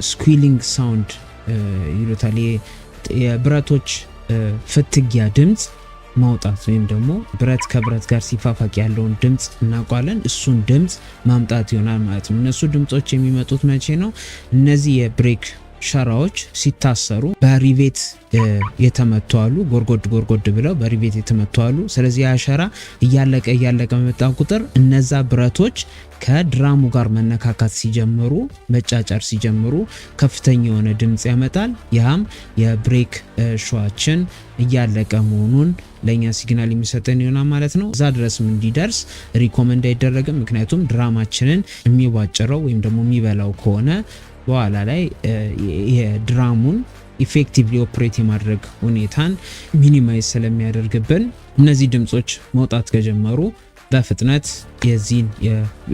[SPEAKER 1] ስኩዊሊንግ ሳውንድ ይሉታል። የብረቶች ፍትጊያ ድምጽ ማውጣት ወይም ደግሞ ብረት ከብረት ጋር ሲፋፋቅ ያለውን ድምጽ እናውቃለን። እሱን ድምጽ ማምጣት ይሆናል ማለት ነው። እነሱ ድምጾች የሚመጡት መቼ ነው? እነዚህ የብሬክ ሸራዎች ሲታሰሩ በሪቬት የተመቱ አሉ። ጎርጎድ ብለው በሪቬት የተመቱ አሉ። ስለዚህ ያ ሸራ እያለቀ በመጣ ቁጥር እነዛ ብረቶች ከድራሙ ጋር መነካካት ሲጀምሩ መጫጫር ሲጀምሩ ከፍተኛ የሆነ ድምጽ ያመጣል። ያም የብሬክ ሾዋችን እያለቀ መሆኑን ለኛ ሲግናል የሚሰጠን ይሆናል ማለት ነው። እዛ ድረስም እንዲደርስ ሪኮመንድ አይደረግም። ምክንያቱም ድራማችንን የሚዋጭረው ወይም ደግሞ የሚበላው ከሆነ በኋላ ላይ የድራሙን ኢፌክቲቭሊ ኦፕሬት የማድረግ ሁኔታን ሚኒማይዝ ስለሚያደርግብን እነዚህ ድምጾች መውጣት ከጀመሩ በፍጥነት የዚህን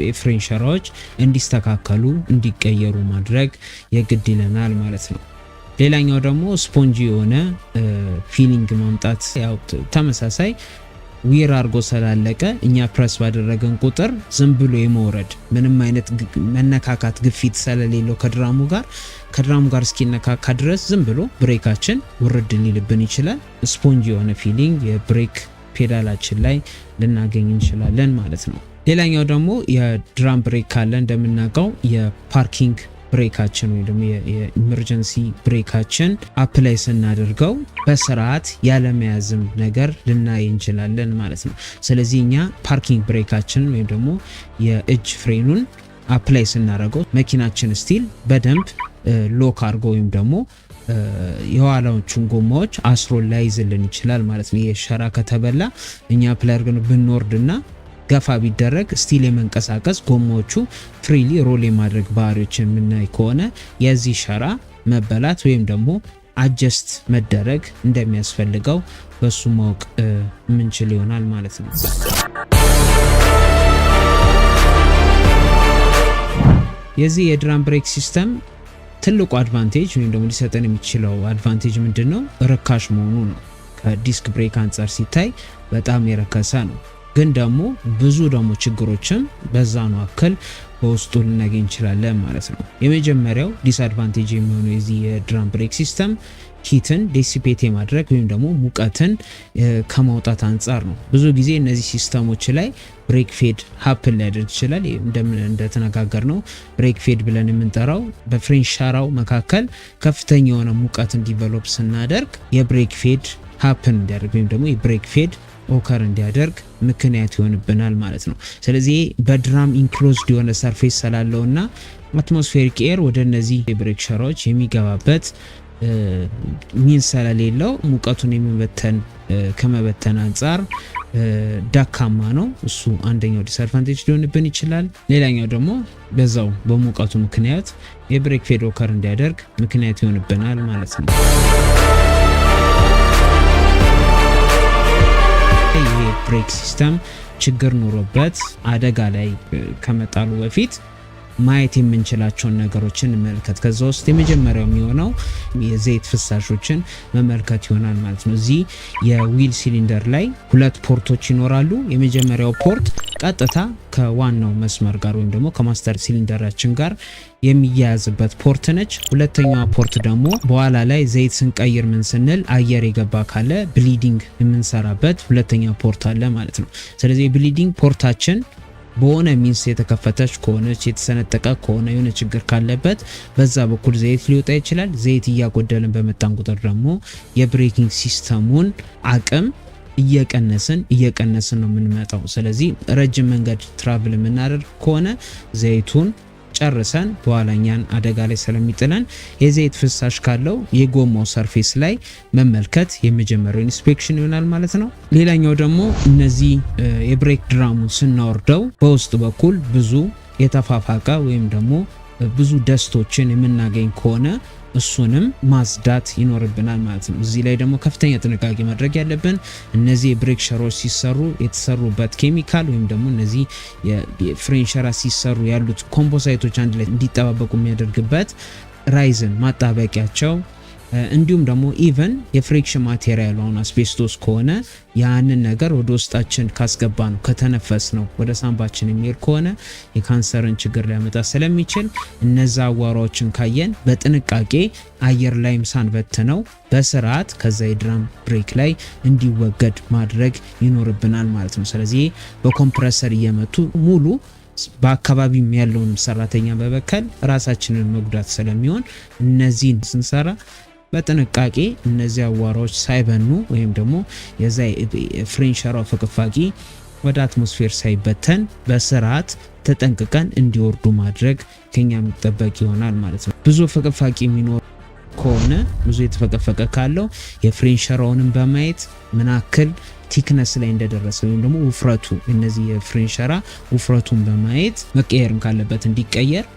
[SPEAKER 1] የፍሬን ሸራዎች እንዲስተካከሉ እንዲቀየሩ ማድረግ የግድ ይለናል ማለት ነው። ሌላኛው ደግሞ ስፖንጂ የሆነ ፊሊንግ ማምጣት፣ ያው ተመሳሳይ ዊር አድርጎ ስላለቀ እኛ ፕረስ ባደረገን ቁጥር ዝም ብሎ የመውረድ ምንም አይነት መነካካት ግፊት ስለሌለው ከድራሙ ጋር እስኪነካካ ድረስ ዝም ብሎ ብሬካችን ውርድ ሊልብን ይችላል። ስፖንጅ የሆነ ፊሊንግ የብሬክ ፔዳላችን ላይ ልናገኝ እንችላለን ማለት ነው። ሌላኛው ደግሞ የድራም ብሬክ ካለ እንደምናውቀው የፓርኪንግ ብሬካችን ወይ ደግሞ የኢመርጀንሲ ብሬካችን አፕላይ ስናደርገው በስርዓት ያለመያዝም ነገር ልናይ እንችላለን ማለት ነው። ስለዚህ እኛ ፓርኪንግ ብሬካችን ወይም ደግሞ የእጅ ፍሬኑን አፕላይ ስናደርገው መኪናችን ስቲል በደንብ ሎክ አድርጎ ወይም ደግሞ የኋላዎቹን ጎማዎች አስሮ ላይዝልን ይችላል ማለት ነው። የሸራ ከተበላ እኛ አፕላይ አድርገን ብንወርድና ገፋ ቢደረግ ስቲል የመንቀሳቀስ ጎማዎቹ ፍሪሊ ሮል የማድረግ ባህሪዎች የምናይ ከሆነ የዚህ ሸራ መበላት ወይም ደግሞ አጀስት መደረግ እንደሚያስፈልገው በሱ ማወቅ ምንችል ይሆናል ማለት ነው። የዚህ የድራም ብሬክ ሲስተም ትልቁ አድቫንቴጅ ወይም ደግሞ ሊሰጠን የሚችለው አድቫንቴጅ ምንድነው? ርካሽ መሆኑ ነው። ከዲስክ ብሬክ አንጻር ሲታይ በጣም የረከሰ ነው። ግን ደግሞ ብዙ ደግሞ ችግሮችም በዛ ነው አከል በውስጡ ልናገኝ እንችላለን ማለት ነው። የመጀመሪያው ዲስአድቫንቴጅ የሚሆነው የዚህ የድራም ብሬክ ሲስተም ሂትን ዲሲፔት የማድረግ ወይም ደግሞ ሙቀትን ከማውጣት አንጻር ነው። ብዙ ጊዜ እነዚህ ሲስተሞች ላይ ብሬክ ፌድ ሀፕን ሊያደርግ ይችላል። እንደተነጋገር ነው ብሬክ ፌድ ብለን የምንጠራው በፍሬን ሻራው መካከል ከፍተኛ የሆነ ሙቀትን ዲቨሎፕ ስናደርግ የብሬክ ፌድ ሀፕን እንዲያደርግ ወይም ደግሞ የብሬክ ፌድ ኦከር እንዲያደርግ ምክንያት ይሆንብናል ማለት ነው። ስለዚህ በድራም ኢንክሎዝድ የሆነ ሰርፌስ ስላለውና አትሞስፌሪክ ኤር ወደ እነዚህ የብሬክ ሸራዎች የሚገባበት ሚን ስለሌለው ሙቀቱን የሚበተን ከመበተን አንጻር ዳካማ ነው። እሱ አንደኛው ዲስአድቫንቴጅ ሊሆንብን ይችላል። ሌላኛው ደግሞ በዛው በሙቀቱ ምክንያት የብሬክ ፌድ ኦከር እንዲያደርግ ምክንያት ይሆንብናል ማለት ነው። ይሄ ብሬክ ሲስተም ችግር ኑሮበት አደጋ ላይ ከመጣሉ በፊት ማየት የምንችላቸውን ነገሮችን እንመልከት። ከዛ ውስጥ የመጀመሪያው የሚሆነው የዘይት ፍሳሾችን መመልከት ይሆናል ማለት ነው። እዚህ የዊል ሲሊንደር ላይ ሁለት ፖርቶች ይኖራሉ። የመጀመሪያው ፖርት ቀጥታ ከዋናው መስመር ጋር ወይም ደግሞ ከማስተር ሲሊንደራችን ጋር የሚያያዝበት ፖርት ነች። ሁለተኛዋ ፖርት ደግሞ በኋላ ላይ ዘይት ስንቀይር ምን ስንል አየር የገባ ካለ ብሊዲንግ የምንሰራበት ሁለተኛ ፖርት አለ ማለት ነው። ስለዚህ የብሊዲንግ ፖርታችን በሆነ ሚንስ የተከፈተች ከሆነች የተሰነጠቀ ከሆነ የሆነ ችግር ካለበት በዛ በኩል ዘይት ሊወጣ ይችላል። ዘይት እያጎደልን በመጣን ቁጥር ደግሞ የብሬኪንግ ሲስተሙን አቅም እየቀነስን ነው የምንመጣው። ስለዚህ ረጅም መንገድ ትራቭል የምናደርግ ከሆነ ዘይቱን ጨርሰን በኋላኛን አደጋ ላይ ስለሚጥለን የዘይት ፍሳሽ ካለው የጎማው ሰርፌስ ላይ መመልከት የመጀመሪያው ኢንስፔክሽን ይሆናል ማለት ነው። ሌላኛው ደግሞ እነዚህ የብሬክ ድራሙን ስናወርደው በውስጥ በኩል ብዙ የተፋፋቀ ወይም ደግሞ ብዙ ደስቶችን የምናገኝ ከሆነ እሱንም ማጽዳት ይኖርብናል ማለት ነው። እዚህ ላይ ደግሞ ከፍተኛ ጥንቃቄ ማድረግ ያለብን እነዚህ የብሬክ ሸራዎች ሲሰሩ የተሰሩበት ኬሚካል ወይም ደግሞ እነዚህ የፍሬን ሸራ ሲሰሩ ያሉት ኮምፖሳይቶች አንድ ላይ እንዲጠባበቁ የሚያደርግበት ራይዝን ማጣበቂያቸው እንዲሁም ደግሞ ኢቨን የፍሪክሽን ማቴሪያል አሁን አስቤስቶስ ከሆነ ያንን ነገር ወደ ውስጣችን ካስገባ ነው ከተነፈስ ነው ወደ ሳምባችን የሚሄድ ከሆነ የካንሰርን ችግር ሊያመጣ ስለሚችል እነዛ አዋራዎችን ካየን በጥንቃቄ አየር ላይም ሳንበትነው በስርዓት ከዛ የድራም ብሬክ ላይ እንዲወገድ ማድረግ ይኖርብናል ማለት ነው። ስለዚህ በኮምፕረሰር እየመቱ ሙሉ በአካባቢም ያለውን ሰራተኛ በበከል ራሳችንን መጉዳት ስለሚሆን እነዚህን ስንሰራ በጥንቃቄ እነዚህ አዋራዎች ሳይበኑ ወይም ደግሞ የዛ ፍሬን ሸራው ፍቅፋቂ ወደ አትሞስፌር ሳይበተን በስርዓት ተጠንቅቀን እንዲወርዱ ማድረግ ከኛ የሚጠበቅ ይሆናል ማለት ነው። ብዙ ፍቅፋቂ የሚኖር ከሆነ ብዙ የተፈቀፈቀ ካለው የፍሬን ሸራውንም በማየት ምናክል ቲክነስ ላይ እንደደረሰ ወይም ደግሞ ውፍረቱ እነዚህ የፍሬን ሸራ ውፍረቱን በማየት መቀየርም ካለበት እንዲቀየር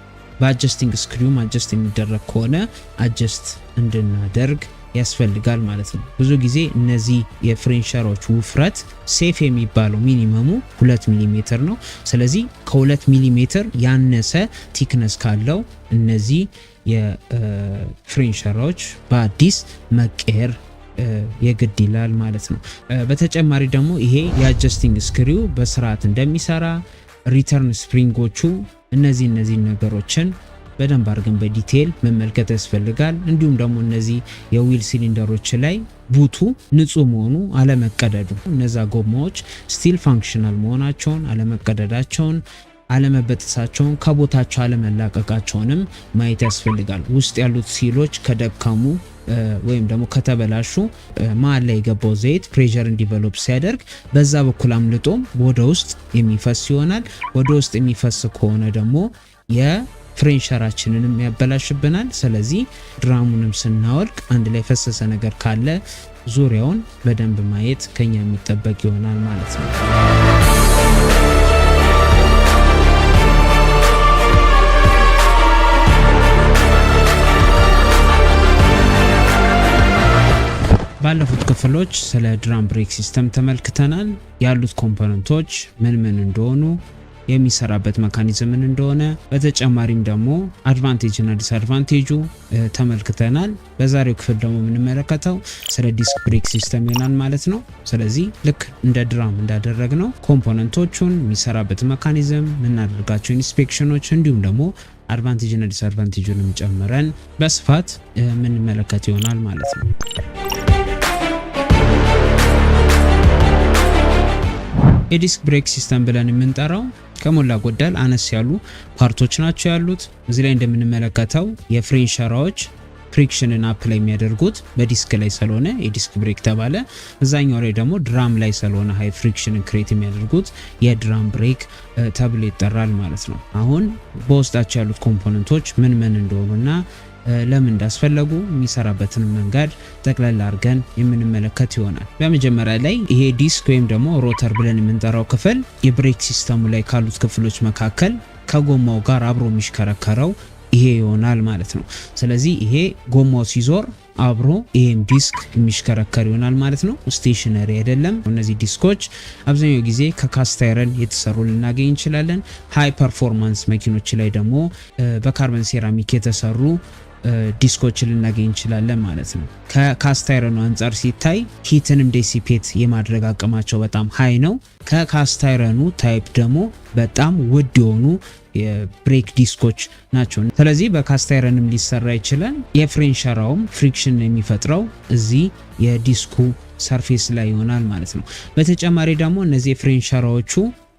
[SPEAKER 1] በአጀስቲንግ ስክሪውም አጀስት የሚደረግ ከሆነ አጀስት እንድናደርግ ያስፈልጋል ማለት ነው። ብዙ ጊዜ እነዚህ የፍሬን ሸራዎች ውፍረት ሴፍ የሚባለው ሚኒመሙ 2 ሚሜ ነው። ስለዚህ ከ2 ሚሜ ያነሰ ቲክነስ ካለው እነዚህ የፍሬን ሸራዎች በአዲስ መቀየር የግድ ይላል ማለት ነው። በተጨማሪ ደግሞ ይሄ የአጀስቲንግ ስክሪው በስርዓት እንደሚሰራ ሪተርን ስፕሪንጎቹ እነዚህ ነገሮችን በደንብ አድርገን በዲቴል መመልከት ያስፈልጋል። እንዲሁም ደግሞ እነዚህ የዊል ሲሊንደሮች ላይ ቡቱ ንጹህ መሆኑ አለመቀደዱ፣ እነዛ ጎማዎች ስቲል ፋንክሽናል መሆናቸውን አለመቀደዳቸውን አለመበጠሳቸውን ከቦታቸው አለመላቀቃቸውንም ማየት ያስፈልጋል። ውስጥ ያሉት ሲሎች ከደካሙ ወይም ደግሞ ከተበላሹ መሀል ላይ የገባው ዘይት ፕሬሸርን ዲቨሎፕ ሲያደርግ በዛ በኩል አምልጦም ወደ ውስጥ የሚፈስ ይሆናል። ወደ ውስጥ የሚፈስ ከሆነ ደግሞ የፍሬንሸራችንንም ያበላሽብናል። ስለዚህ ድራሙንም ስናወልቅ አንድ ላይ ፈሰሰ ነገር ካለ ዙሪያውን በደንብ ማየት ከኛ የሚጠበቅ ይሆናል ማለት ነው። ባለፉት ክፍሎች ስለ ድራም ብሬክ ሲስተም ተመልክተናል። ያሉት ኮምፖነንቶች ምን እንደሆኑ፣ የሚሰራበት ሜካኒዝም ምን እንደሆነ፣ በተጨማሪም ደግሞ አድቫንቴጅ እና ዲስአድቫንቴጁ ተመልክተናል። በዛሬው ክፍል ደግሞ የምንመለከተው ስለ ዲስክ ብሬክ ሲስተም ይሆናል ማለት ነው። ስለዚህ ልክ እንደ ድራም እንዳደረግነው ኮምፖነንቶቹን፣ የሚሰራበት ሜካኒዝም፣ የምናደርጋቸው ኢንስፔክሽኖች እንዲሁም ደግሞ አድቫንቴጅ እና ዲስአድቫንቴጁንም ጨምረን በስፋት የምንመለከት ይሆናል ማለት ነው። የዲስክ ብሬክ ሲስተም ብለን የምንጠራው ከሞላ ጎደል አነስ ያሉ ፓርቶች ናቸው ያሉት። እዚህ ላይ እንደምንመለከተው የፍሬንሸራዎች ፍሪክሽንን አፕላይ የሚያደርጉት በዲስክ ላይ ስለሆነ የዲስክ ብሬክ ተባለ። እዛኛው ላይ ደግሞ ድራም ላይ ስለሆነ ሃይ ፍሪክሽንን ክሬት የሚያደርጉት የድራም ብሬክ ተብሎ ይጠራል ማለት ነው። አሁን በውስጣቸው ያሉት ኮምፖነንቶች ምን እንደሆኑና ለምን እንዳስፈለጉ የሚሰራበትን መንገድ ጠቅላላ አድርገን የምንመለከት ይሆናል። በመጀመሪያ ላይ ይሄ ዲስክ ወይም ደግሞ ሮተር ብለን የምንጠራው ክፍል የብሬክ ሲስተሙ ላይ ካሉት ክፍሎች መካከል ከጎማው ጋር አብሮ የሚሽከረከረው ይሄ ይሆናል ማለት ነው። ስለዚህ ይሄ ጎማው ሲዞር አብሮ ይሄም ዲስክ የሚሽከረከር ይሆናል ማለት ነው። ስቴሽነሪ አይደለም። እነዚህ ዲስኮች አብዛኛው ጊዜ ከካስት አይረን የተሰሩ ልናገኝ እንችላለን። ሃይ ፐርፎርማንስ መኪኖች ላይ ደግሞ በካርበን ሴራሚክ የተሰሩ ዲስኮችን ልናገኝ እንችላለን ማለት ነው። ከካስት አይረኑ አንጻር ሲታይ ሂትንም ዴሲፔት የማድረግ አቅማቸው በጣም ሃይ ነው። ከካስት አይረኑ ታይፕ ደግሞ በጣም ውድ የሆኑ የብሬክ ዲስኮች ናቸው። ስለዚህ በካስት አይረንም ሊሰራ ይችላል። የፍሬንሸራውም ፍሪክሽን የሚፈጥረው እዚህ የዲስኩ ሰርፌስ ላይ ይሆናል ማለት ነው። በተጨማሪ ደግሞ እነዚህ ፍሬንሸራዎቹ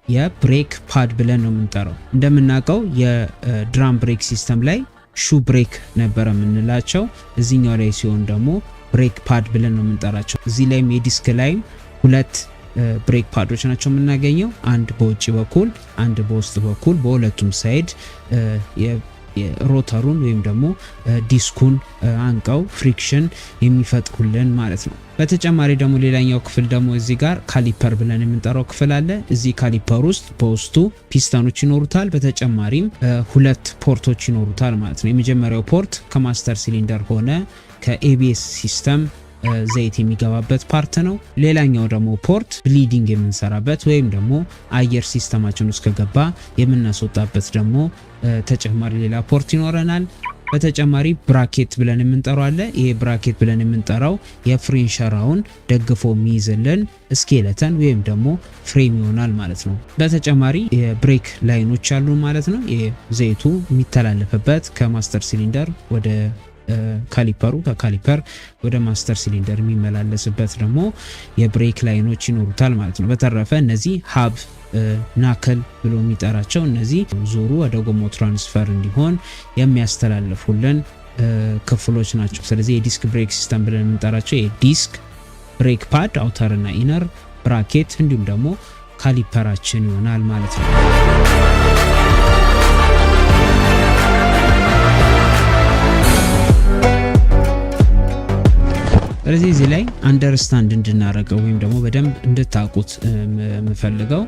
[SPEAKER 1] የብሬክ ፓድ ብለን ነው የምንጠራው። እንደምናውቀው የድራም ብሬክ ሲስተም ላይ ሹ ብሬክ ነበረ የምንላቸው። እዚህኛው ላይ ሲሆን ደግሞ ብሬክ ፓድ ብለን ነው የምንጠራቸው። እዚህ ላይም የዲስክ ላይም ሁለት ብሬክ ፓዶች ናቸው የምናገኘው። አንድ በውጭ በኩል አንድ በውስጥ በኩል በሁለቱም ሳይድ የሮተሩን ወይም ደግሞ ዲስኩን አንቀው ፍሪክሽን የሚፈጥሩልን ማለት ነው። በተጨማሪ ደግሞ ሌላኛው ክፍል ደግሞ እዚህ ጋር ካሊፐር ብለን የምንጠራው ክፍል አለ። እዚህ ካሊፐር ውስጥ በውስጡ ፒስተኖች ይኖሩታል። በተጨማሪም ሁለት ፖርቶች ይኖሩታል ማለት ነው። የመጀመሪያው ፖርት ከማስተር ሲሊንደር ሆነ ከኤቢኤስ ሲስተም ዘይት የሚገባበት ፓርት ነው። ሌላኛው ደግሞ ፖርት ብሊዲንግ የምንሰራበት ወይም ደግሞ አየር ሲስተማችን ውስጥ ከገባ የምናስወጣበት ደግሞ ተጨማሪ ሌላ ፖርት ይኖረናል። በተጨማሪ ብራኬት ብለን የምንጠራው አለ። ይሄ ብራኬት ብለን የምንጠራው የፍሬንሸራውን ደግፎ የሚይዝልን ስኬለተን ወይም ደግሞ ፍሬም ይሆናል ማለት ነው። በተጨማሪ የብሬክ ላይኖች አሉ ማለት ነው። ዘይቱ የሚተላለፍበት ከማስተር ሲሊንደር ወደ ካሊፐሩ፣ ከካሊፐር ወደ ማስተር ሲሊንደር የሚመላለስበት ደግሞ የብሬክ ላይኖች ይኖሩታል ማለት ነው። በተረፈ እነዚህ ሀብ ናክል ብሎ የሚጠራቸው እነዚህ ዞሩ ወደ ጎማው ትራንስፈር እንዲሆን የሚያስተላልፉልን ክፍሎች ናቸው። ስለዚህ የዲስክ ብሬክ ሲስተም ብለን የምንጠራቸው የዲስክ ብሬክ ፓድ አውተር እና ኢነር ብራኬት እንዲሁም ደግሞ ካሊፐራችን ይሆናል ማለት ነው። ስለዚህ እዚህ ላይ አንደርስታንድ እንድናረገው ወይም ደግሞ በደንብ እንድታቁት የምፈልገው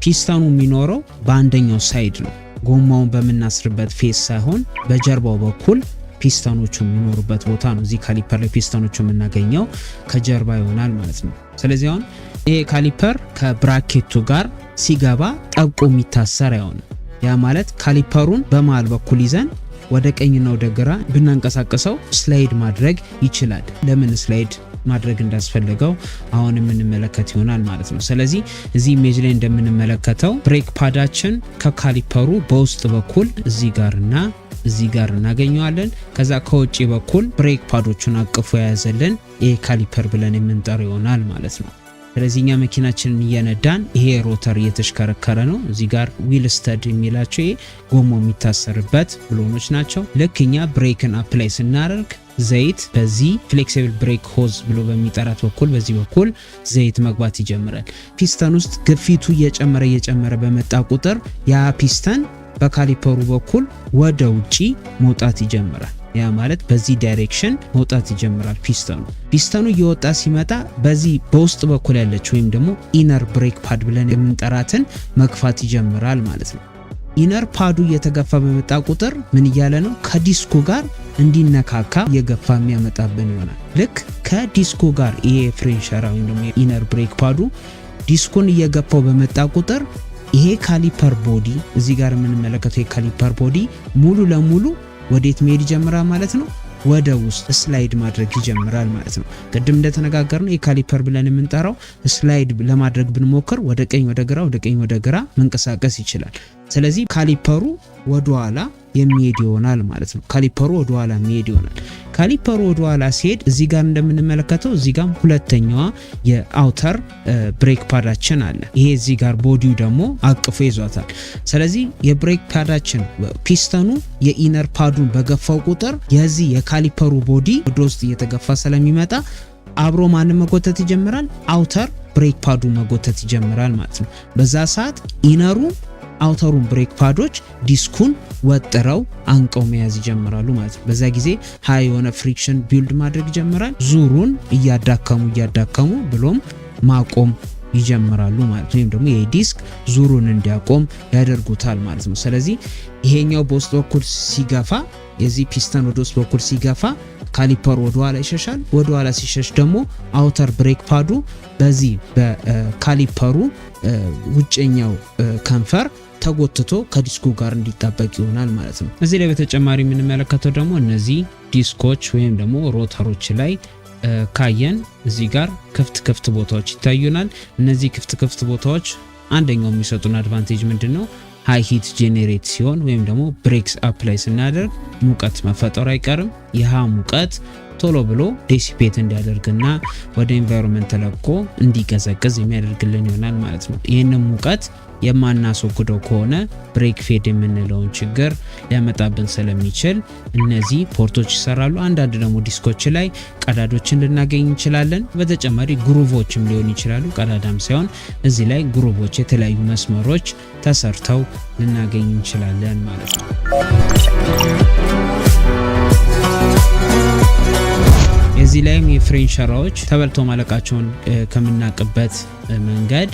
[SPEAKER 1] ፒስተኑ የሚኖረው በአንደኛው ሳይድ ነው። ጎማውን በምናስርበት ፌስ ሳይሆን በጀርባው በኩል ፒስተኖቹ የሚኖሩበት ቦታ ነው። እዚህ ካሊፐር ላይ ፒስተኖቹ የምናገኘው ከጀርባ ይሆናል ማለት ነው። ስለዚህ አሁን ይሄ ካሊፐር ከብራኬቱ ጋር ሲገባ ጠብቆ የሚታሰር አይሆንም። ያ ማለት ካሊፐሩን በመሃል በኩል ይዘን ወደ ቀኝና ወደ ግራ ብናንቀሳቀሰው ስላይድ ማድረግ ይችላል። ለምን ስላይድ ማድረግ እንዳስፈልገው አሁን የምንመለከት ይሆናል ማለት ነው። ስለዚህ እዚህ ኢሜጅ ላይ እንደምንመለከተው ብሬክ ፓዳችን ከካሊፐሩ በውስጥ በኩል እዚህ ጋር እናገኘዋለን። ከዛ ከውጪ በኩል ብሬክ ፓዶቹን አቅፎ የያዘልን ይሄ ካሊፐር ብለን የምንጠራው ይሆናል ማለት ነው። ስለዚህ እኛ መኪናችንን እየነዳን ይሄ ሮተር እየተሽከረከረ ነው። እዚህ ጋር ዊል ስተድ የሚላቸው ይሄ ጎማ የሚታሰርበት ብሎኖች ናቸው። ልክ እኛ ብሬክን አፕላይ ስናደርግ ዘይት በዚህ ፍሌክሲብል ብሬክ ሆዝ ብሎ በሚጠራት በኩል በዚህ በኩል ዘይት መግባት ይጀምራል። ፒስተን ውስጥ ግፊቱ እየጨመረ በመጣ ቁጥር ያ ፒስተን በካሊፐሩ በኩል ወደ ውጪ መውጣት ይጀምራል። ያ ማለት በዚህ ዳይሬክሽን መውጣት ይጀምራል። ፒስተኑ እየወጣ ሲመጣ በዚህ በውስጥ በኩል ያለች ወይም ደግሞ ኢነር ብሬክ ፓድ ብለን የምንጠራትን መግፋት ይጀምራል ማለት ነው። ኢነር ፓዱ እየተገፋ በመጣ ቁጥር ምን እያለ ነው? ከዲስኩ ጋር እንዲነካካ እየገፋ የሚያመጣብን ይሆናል። ልክ ከዲስኩ ጋር ይሄ ፍሬን ሸራ ወይም ደግሞ ኢነር ብሬክ ፓዱ ዲስኩን እየገፋው በመጣ ቁጥር ይሄ ካሊፐር ቦዲ እዚህ ጋር የምንመለከተው የካሊፐር ቦዲ ሙሉ ለሙሉ ወዴት መሄድ ይጀምራል ማለት ነው? ወደ ውስጥ ስላይድ ማድረግ ይጀምራል ማለት ነው። ቅድም እንደተነጋገርነው የካሊፐር ብለን የምንጠራው ስላይድ ለማድረግ ብንሞክር ወደ ቀኝ ወደ ግራ መንቀሳቀስ ይችላል። ስለዚህ ካሊፐሩ ወደ ኋላ የሚሄድ ይሆናል ማለት ነው። ካሊፐሩ ወደ ኋላ ሲሄድ እዚህ ጋር እንደምንመለከተው እዚህ ጋር ሁለተኛዋ የአውተር ብሬክ ፓዳችን አለ። ይሄ እዚህ ጋር ቦዲው ደግሞ አቅፎ ይዟታል። ስለዚህ የብሬክ ፓዳችን ፒስተኑ የኢነር ፓዱን በገፋው ቁጥር የዚህ የካሊፐሩ ቦዲ ወደ ውስጥ እየተገፋ ስለሚመጣ አብሮ ማንን መጎተት ይጀምራል? አውተር ብሬክ ፓዱ መጎተት ይጀምራል ማለት ነው። በዛ ሰዓት ኢነሩ አውተሩን ብሬክ ፓዶች ዲስኩን ወጥረው አንቀው መያዝ ይጀምራሉ ማለት ነው። በዛ ጊዜ ሃይ የሆነ ፍሪክሽን ቢልድ ማድረግ ይጀምራል። ዙሩን እያዳከሙ ብሎም ማቆም ይጀምራሉ ማለት ነው። ወይም ደግሞ ይሄ ዲስክ ዙሩን እንዲያቆም ያደርጉታል ማለት ነው። ስለዚህ ይሄኛው በውስጥ በኩል ሲገፋ የዚህ ፒስተን ወደ ውስጥ በኩል ሲገፋ ካሊፐር ወደ ኋላ ይሸሻል። ወደ ኋላ ሲሸሽ ደግሞ አውተር ብሬክ ፓዱ በዚህ በካሊፐሩ ውጭኛው ከንፈር ተጎትቶ ከዲስኩ ጋር እንዲጣበቅ ይሆናል ማለት ነው። እዚህ ላይ በተጨማሪ የምንመለከተው ደግሞ እነዚህ ዲስኮች ወይም ደግሞ ሮተሮች ላይ ካየን እዚህ ጋር ክፍት ቦታዎች ይታዩናል። እነዚህ ክፍት ቦታዎች አንደኛው የሚሰጡን አድቫንቴጅ ምንድነው? ሃይ ሂት ጄኔሬት ሲሆን ወይም ደግሞ ብሬክስ አፕላይ ስናደርግ ሙቀት መፈጠሩ አይቀርም። ይህ ሙቀት ቶሎ ብሎ ዲሲፔት እንዲያደርግና ወደ ኤንቫይሮንመንት ተለቆ እንዲቀዘቅዝ የሚያደርግልን ይሆናል ማለት ነው። ይህንን ሙቀት የማናስወግደው ከሆነ ብሬክ ፌድ የምንለውን ችግር ሊያመጣብን ስለሚችል እነዚህ ፖርቶች ይሰራሉ። አንዳንድ ደግሞ ዲስኮች ላይ ቀዳዶችን ልናገኝ እንችላለን። በተጨማሪ ግሩቮችም ሊሆን ይችላሉ። ቀዳዳም ሳይሆን እዚህ ላይ ግሩቮች፣ የተለያዩ መስመሮች ተሰርተው ልናገኝ እንችላለን ማለት ነው። እዚህ ላይም የፍሬን ሸራዎች ተበልተው ማለቃቸውን ከምናቅበት መንገድ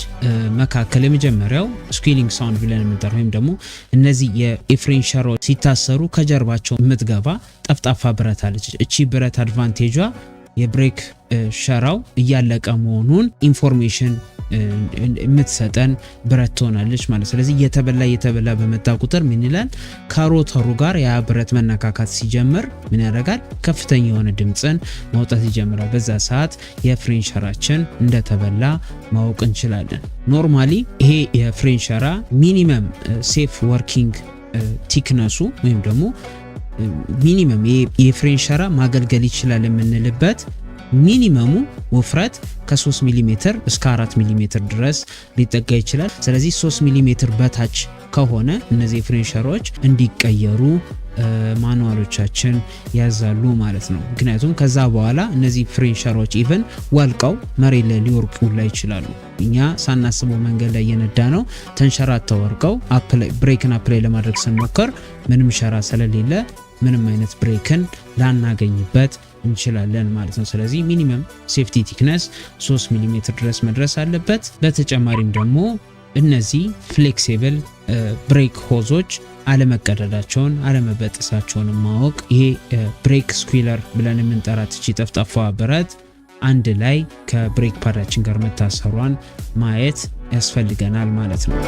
[SPEAKER 1] መካከል የመጀመሪያው ስኩዊሊንግ ሳውንድ ብለን የምንጠራው ወይም ደግሞ እነዚህ የፍሬን ሸራዎች ሲታሰሩ ከጀርባቸው የምትገባ ጠፍጣፋ ብረት አለች። እቺ ብረት አድቫንቴጇ የብሬክ ሸራው እያለቀ መሆኑን ኢንፎርሜሽን የምትሰጠን ብረት ትሆናለች ማለት። ስለዚህ እየተበላ በመጣ ቁጥር ምን ይላል? ከሮተሩ ጋር ያ ብረት መነካካት ሲጀምር ምን ያደርጋል? ከፍተኛ የሆነ ድምፅን ማውጣት ይጀምራል። በዛ ሰዓት የፍሬን ሸራችን እንደተበላ ማወቅ እንችላለን። ኖርማሊ ይሄ የፍሬን ሸራ ሚኒመም ሴፍ ወርኪንግ ቲክነሱ ወይም ደግሞ ሚኒመም የፍሬን ሸራ ማገልገል ይችላል የምንልበት ሚኒመሙ ውፍረት ከ3 ሚሜ እስከ 4 ሚሜ ድረስ ሊጠጋ ይችላል። ስለዚህ 3 ሚሜ በታች ከሆነ እነዚህ ፍሬን ሸራዎች እንዲቀየሩ ማኑዋሎቻችን ያዛሉ ማለት ነው። ምክንያቱም ከዛ በኋላ እነዚህ ፍሬን ሸራዎች ኢቨን ወልቀው መሬት ላይ ሊወርቁ ላይ ይችላሉ። እኛ ሳናስበው መንገድ ላይ የነዳ ነው ተንሸራተው ወርቀው ብሬክን አፕላይ ለማድረግ ስንሞክር ምንም ሸራ ስለሌለ ምንም አይነት ብሬክን ላናገኝበት እንችላለን ማለት ነው። ስለዚህ ሚኒመም ሴፍቲ ቲክነስ 3 ሚሜ ድረስ መድረስ አለበት። በተጨማሪም ደግሞ እነዚህ ፍሌክሲብል ብሬክ ሆዞች አለመቀደዳቸውን አለመበጠሳቸውን ማወቅ፣ ይሄ ብሬክ ስኩዊለር ብለን የምንጠራት እቺ ጠፍጣፋ ብረት አንድ ላይ ከብሬክ ፓዳችን ጋር መታሰሯን ማየት ያስፈልገናል ማለት ነው።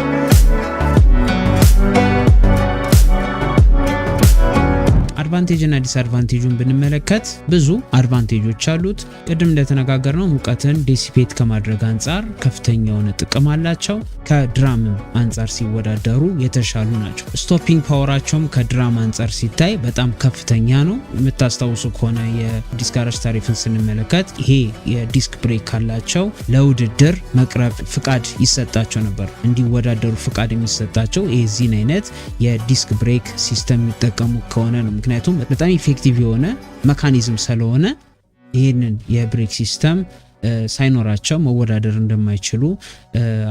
[SPEAKER 1] አድቫንቴጅ እና ዲስአድቫንቴጁን ብንመለከት ብዙ አድቫንቴጆች አሉት። ቅድም እንደተነጋገርነው ሙቀትን ዲሲፔት ከማድረግ አንጻር ከፍተኛ የሆነ ጥቅም አላቸው። ከድራም አንጻር ሲወዳደሩ የተሻሉ ናቸው። ስቶፒንግ ፓወራቸውም ከድራም አንጻር ሲታይ በጣም ከፍተኛ ነው። የምታስታውሱ ከሆነ የዲስክ አረስት ታሪፍን ስንመለከት ይሄ የዲስክ ብሬክ ካላቸው ለውድድር መቅረብ ፍቃድ ይሰጣቸው ነበር። እንዲወዳደሩ ፍቃድ የሚሰጣቸው የዚህን አይነት የዲስክ ብሬክ ሲስተም የሚጠቀሙ ከሆነ ነው። ምክንያቱም በጣም ኢፌክቲቭ የሆነ መካኒዝም ስለሆነ ይህንን የብሬክ ሲስተም ሳይኖራቸው መወዳደር እንደማይችሉ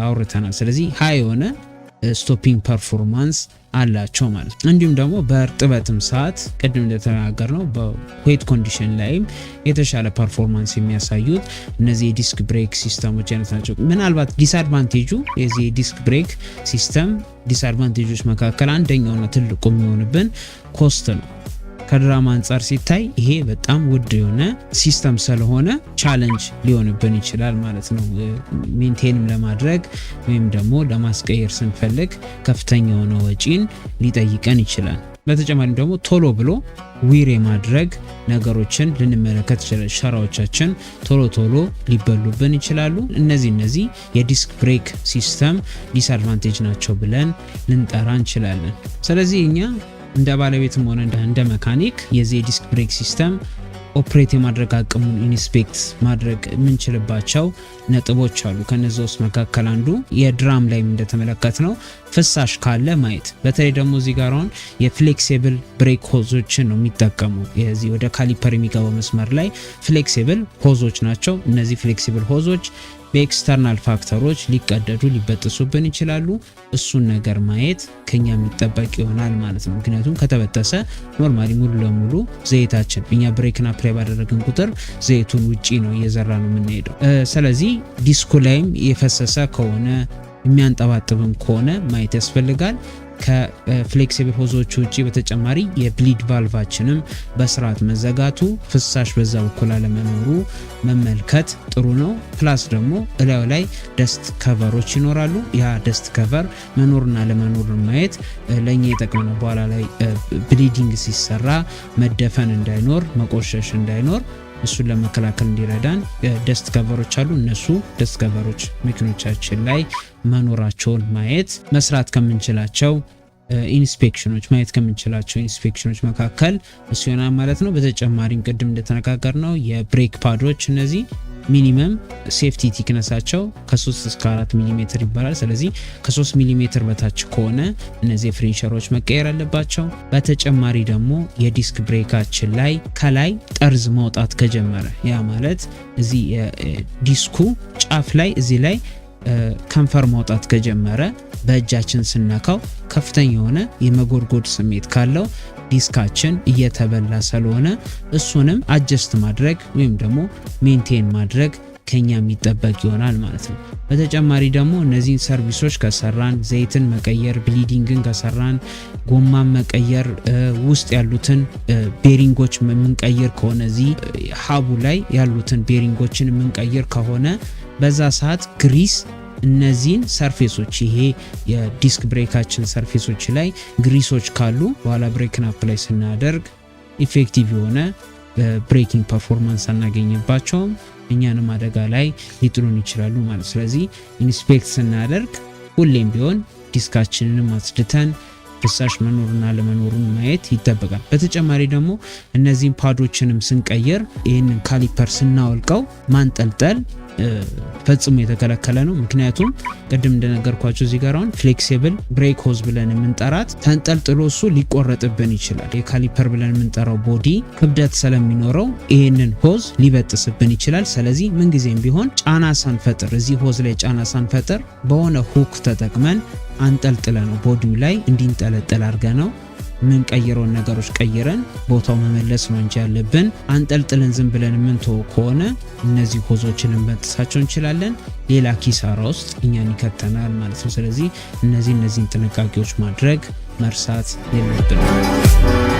[SPEAKER 1] አውርተናል። ስለዚህ ሃይ የሆነ ስቶፒንግ ፐርፎርማንስ አላቸው ማለት ነው። እንዲሁም ደግሞ በእርጥበትም ሰዓት ቅድም እንደተናገርነው በዌት ኮንዲሽን ላይም የተሻለ ፐርፎርማንስ የሚያሳዩት እነዚህ የዲስክ ብሬክ ሲስተሞች አይነት ናቸው። ምናልባት ዲስአድቫንቴጁ የዚህ የዲስክ ብሬክ ሲስተም ዲስአድቫንቴጆች መካከል አንደኛውና ትልቁ የሚሆንብን ኮስት ነው። ከድራም አንጻር ሲታይ ይሄ በጣም ውድ የሆነ ሲስተም ስለሆነ ቻሌንጅ ሊሆንብን ይችላል ማለት ነው። ሜንቴንም ለማድረግ ወይም ደግሞ ለማስቀየር ስንፈልግ ከፍተኛ የሆነ ወጪን ሊጠይቀን ይችላል። በተጨማሪም ደግሞ ቶሎ ብሎ ዊር የማድረግ ነገሮችን ልንመለከት ይችላል። ሸራዎቻችን ቶሎ ሊበሉብን ይችላሉ። እነዚህ የዲስክ ብሬክ ሲስተም ዲስአድቫንቴጅ ናቸው ብለን ልንጠራ እንችላለን። ስለዚህ እኛ እንደ ባለቤትም ሆነ እንደ መካኒክ የዚህ ዲስክ ብሬክ ሲስተም ኦፕሬት የማድረግ አቅሙን ኢንስፔክት ማድረግ የምንችልባቸው ነጥቦች አሉ። ከነዚህ ውስጥ መካከል አንዱ የድራም ላይ እንደተመለከት ነው ፍሳሽ ካለ ማየት። በተለይ ደግሞ እዚህ ጋር አሁን የፍሌክሲብል ብሬክ ሆዞችን ነው የሚጠቀሙ። የዚህ ወደ ካሊፐር የሚገባው መስመር ላይ ፍሌክሲብል ሆዞች ናቸው። እነዚህ ፍሌክሲብል ሆዞች በኤክስተርናል ፋክተሮች ሊቀደዱ ሊበጥሱብን ይችላሉ። እሱን ነገር ማየት ከኛ የሚጠበቅ ይሆናል ማለት ነው። ምክንያቱም ከተበጠሰ ኖርማሊ ሙሉ ለሙሉ ዘይታችን እኛ ብሬክና ፕላይ ባደረግን ቁጥር ዘይቱን ውጪ ነው እየዘራ ነው የምንሄደው። ስለዚህ ዲስኩ ላይም የፈሰሰ ከሆነ የሚያንጠባጥብም ከሆነ ማየት ያስፈልጋል። ከፍሌክሲብል ሆዞች ውጪ በተጨማሪ የብሊድ ቫልቫችንም በስርዓት መዘጋቱ ፍሳሽ በዛ በኩል አለመኖሩ መመልከት ጥሩ ነው። ፕላስ ደግሞ እላዩ ላይ ደስት ከቨሮች ይኖራሉ። ያ ደስት ከቨር መኖርና ለመኖርን ማየት ለኛ ይጠቅመናል። በኋላ ላይ ብሊዲንግ ሲሰራ መደፈን እንዳይኖር መቆሸሽ እንዳይኖር እሱን ለመከላከል እንዲረዳን ደስት ከቨሮች አሉ። እነሱ ደስት ከቨሮች መኪኖቻችን ላይ መኖራቸውን ማየት መስራት ከምንችላቸው ኢንስፔክሽኖች ማየት ከምንችላቸው ኢንስፔክሽኖች መካከል እሱ ይሆናል ማለት ነው። በተጨማሪም ቅድም እንደተነጋገርነው የብሬክ ፓዶች እነዚህ ሚኒመም ሴፍቲ ቲክነሳቸው ከ3 እስከ 4 ሚሊ ሜትር ይባላል። ስለዚህ ከ3 ሚሊ ሜትር በታች ከሆነ እነዚህ ፍሬንቸሮች መቀየር አለባቸው። በተጨማሪ ደግሞ የዲስክ ብሬካችን ላይ ከላይ ጠርዝ መውጣት ከጀመረ ያ ማለት እዚህ ዲስኩ ጫፍ ላይ እዚህ ላይ ከንፈር መውጣት ከጀመረ በእጃችን ስነካው ከፍተኛ የሆነ የመጎርጎድ ስሜት ካለው ዲስካችን እየተበላ ስለሆነ እሱንም አጀስት ማድረግ ወይም ደግሞ ሜንቴን ማድረግ ከኛ የሚጠበቅ ይሆናል ማለት ነው። በተጨማሪ ደግሞ እነዚህን ሰርቪሶች ከሰራን ዘይትን መቀየር፣ ብሊዲንግን ከሰራን ጎማን መቀየር፣ ውስጥ ያሉትን ቤሪንጎች የምንቀይር ከሆነ እዚህ ሀቡ ላይ ያሉትን ቤሪንጎችን የምንቀይር ከሆነ በዛ ሰዓት ግሪስ እነዚህን ሰርፌሶች ይሄ የዲስክ ብሬካችን ሰርፌሶች ላይ ግሪሶች ካሉ በኋላ ብሬክን አፕ ላይ ስናደርግ ኢፌክቲቭ የሆነ ብሬኪንግ ፐርፎርማንስ አናገኝባቸውም፣ እኛንም አደጋ ላይ ሊጥሉን ይችላሉ ማለት። ስለዚህ ኢንስፔክት ስናደርግ ሁሌም ቢሆን ዲስካችንን አጽድተን ፍሳሽ መኖርና ለመኖሩን ማየት ይጠበቃል። በተጨማሪ ደግሞ እነዚህን ፓዶችንም ስንቀየር ይህንን ካሊፐር ስናወልቀው ማንጠልጠል ፈጽሞ የተከለከለ ነው። ምክንያቱም ቅድም እንደነገርኳችሁ እዚህ ጋር አሁን ፍሌክሲብል ብሬክ ሆዝ ብለን የምንጠራት ተንጠልጥሎ እሱ ሊቆረጥብን ይችላል። የካሊፐር ብለን የምንጠራው ቦዲ ክብደት ስለሚኖረው ይህንን ሆዝ ሊበጥስብን ይችላል። ስለዚህ ምንጊዜም ቢሆን ጫና ሳንፈጥር እዚህ ሆዝ ላይ ጫና ሳንፈጥር በሆነ ሁክ ተጠቅመን አንጠልጥለ ነው ቦዲው ላይ እንዲንጠለጠል አድርገ ነው የምንቀይረውን ነገሮች ቀይረን ቦታው መመለስ ነው እንጂ ያለብን አንጠልጥለን ዝም ብለን የምንተው ከሆነ እነዚህ ሆዞችን እንበጥሳቸው እንችላለን። ሌላ ኪሳራ ውስጥ እኛን ይከተናል ማለት ነው። ስለዚህ እነዚህን ጥንቃቄዎች ማድረግ መርሳት የለብንም።